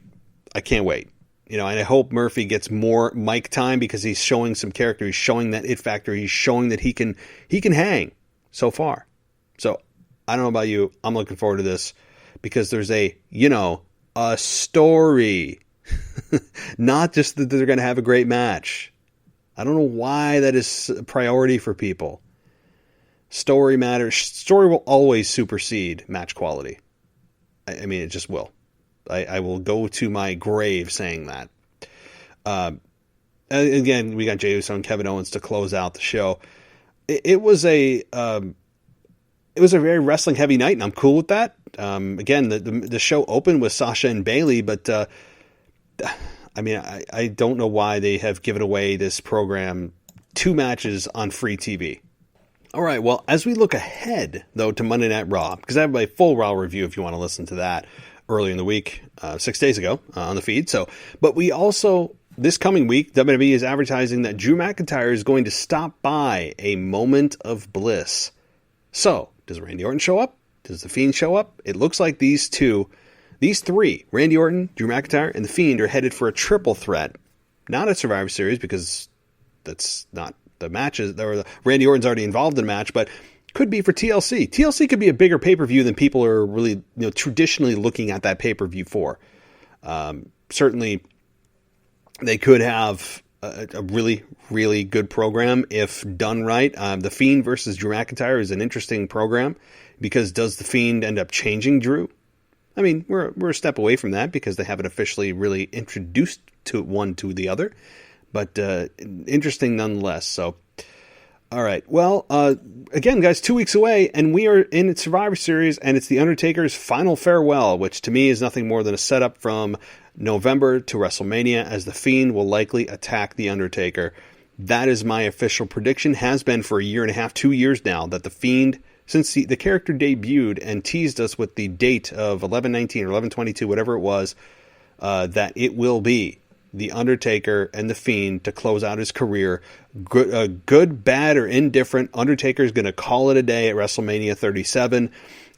I can't wait. And I hope Murphy gets more mic time, because he's showing some character. He's showing that it factor. He's showing that he can hang so far. So I don't know about you. I'm looking forward to this, because there's a story, not just that they're going to have a great match. I don't know why that is a priority for people. Story matters. Story will always supersede match quality. I mean, it just will. I will go to my grave saying that. Again, we got Jey Uso and Kevin Owens to close out the show. It was a very wrestling heavy night, and I'm cool with that. Again, the show opened with Sasha and Bayley, but I don't know why they have given away this program 2 matches on free TV. All right, well, as we look ahead, though, to Monday Night Raw, because I have a full Raw review if you want to listen to that earlier in the week, 6 days ago on the feed. But we also, this coming week, WWE is advertising that Drew McIntyre is going to stop by a Moment of Bliss. So, does Randy Orton show up? Does The Fiend show up? It looks like these three, Randy Orton, Drew McIntyre, and The Fiend, are headed for a triple threat. Not at Survivor Series, because that's not the matches. Randy Orton's already involved in a match, but could be for TLC. TLC could be a bigger pay-per-view than people are really traditionally looking at that pay-per-view for. Certainly, they could have a really, really good program if done right. The Fiend versus Drew McIntyre is an interesting program, because does The Fiend end up changing Drew? I mean, we're a step away from that, because they haven't officially really introduced one to the other, but interesting nonetheless. So, all right. Well, again, guys, 2 weeks away, and we are in Survivor Series, and it's The Undertaker's final farewell, which to me is nothing more than a setup from November to WrestleMania, as The Fiend will likely attack The Undertaker. That is my official prediction, has been for a year and a half, 2 years now, that The Fiend, since the character debuted and teased us with the date of 11/19 or 11/22, whatever it was, that it will be The Undertaker and The Fiend to close out his career. Good, bad, or indifferent, Undertaker is going to call it a day at WrestleMania 37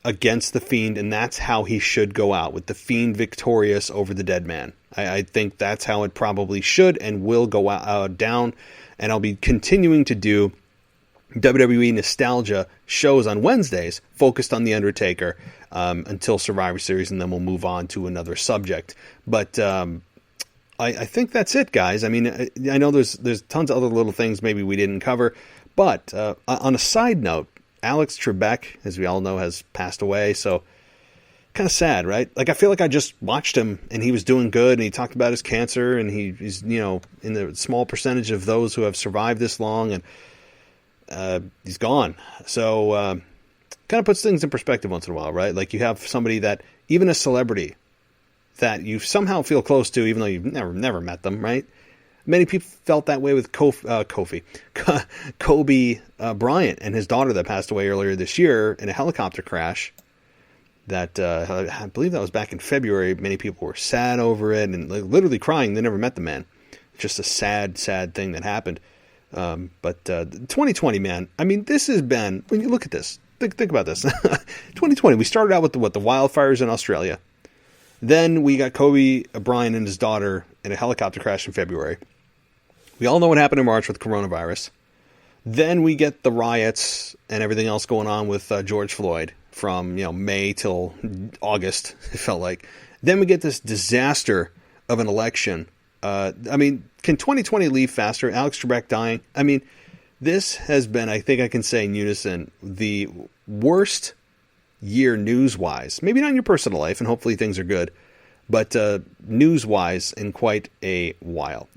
against The Fiend, and that's how he should go out, with The Fiend victorious over the Dead Man. I think that's how it probably should and will go out, down, and I'll be continuing to do WWE Nostalgia shows on Wednesdays focused on The Undertaker until Survivor Series, and then we'll move on to another subject. But I think that's it, guys. I mean, I know there's tons of other little things maybe we didn't cover, but on a side note, Alex Trebek, as we all know, has passed away, so kind of sad, right? Like, I feel like I just watched him, and he was doing good, and he talked about his cancer, and he's, in the small percentage of those who have survived this long, and he's gone. So, kind of puts things in perspective once in a while, right? Like, you have somebody that, even a celebrity, that you somehow feel close to, even though you've never met them, right? Many people felt that way with Kobe Bryant and his daughter that passed away earlier this year in a helicopter crash. That I believe that was back in February. Many people were sad over it and literally crying. They never met the man. Just a sad, sad thing that happened. But 2020, man. I mean, this has been, when you look at this, think about this. 2020, we started out with the wildfires in Australia. Then we got Kobe Bryant and his daughter in a helicopter crash in February. We all know what happened in March with coronavirus. Then we get the riots and everything else going on with George Floyd from May till August, it felt like. Then we get this disaster of an election. I mean, can 2020 leave faster? Alex Trebek dying. I mean, this has been, I think I can say in unison, the worst year news-wise. Maybe not in your personal life, and hopefully things are good, but news-wise in quite a while.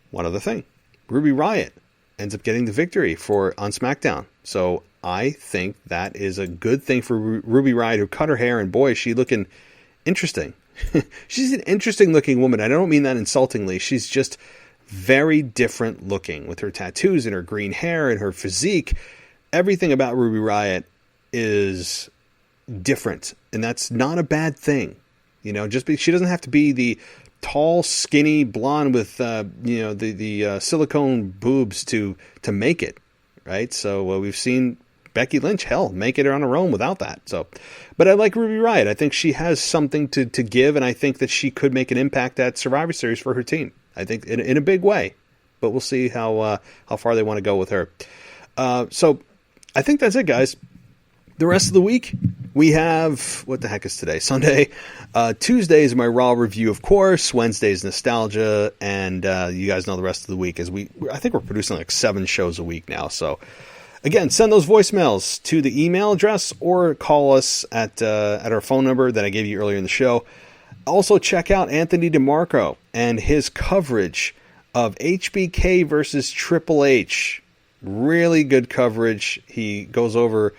One other thing. Ruby Riott ends up getting the victory on SmackDown. So I think that is a good thing for Ruby Riott, who cut her hair, and boy, is she looking interesting. She's an interesting looking woman. I don't mean that insultingly. She's just very different looking with her tattoos and her green hair and her physique. Everything about Ruby Riott is different, and that's not a bad thing. She doesn't have to be the tall, skinny blonde with the silicone boobs to make it, right? So we've seen Becky Lynch, make it on her own without that. So, but I like Ruby Riott. I think she has something to give, and I think that she could make an impact at Survivor Series for her team. I think in a big way, but we'll see how far they want to go with her. So I think that's it, guys. The rest of the week, we have, what the heck is today? Sunday. Tuesday is my Raw review, of course. Wednesday is Nostalgia. And you guys know the rest of the week. I think we're producing like 7 shows a week now. So, again, send those voicemails to the email address or call us at our phone number that I gave you earlier in the show. Also, check out Anthony DeMarco and his coverage of HBK versus Triple H. Really good coverage. He goes over...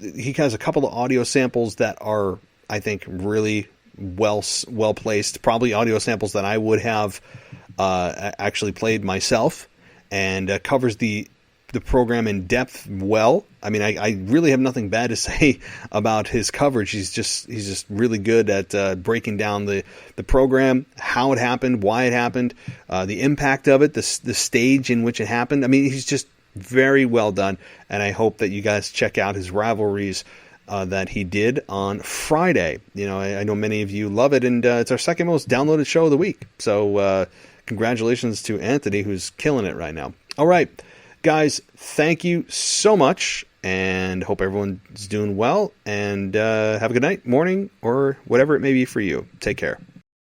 he has a couple of audio samples that are, I think, really well placed. Probably audio samples that I would have actually played myself, and covers the program in depth well. I mean, I really have nothing bad to say about his coverage. He's just really good at breaking down the program, how it happened, why it happened, the impact of it, the stage in which it happened. I mean, he's just very well done, and I hope that you guys check out his rivalries that he did on Friday. I know many of you love it, and it's our second most downloaded show of the week. So congratulations to Anthony, who's killing it right now. All right, guys, thank you so much, and hope everyone's doing well, and have a good night, morning, or whatever it may be for you. Take care.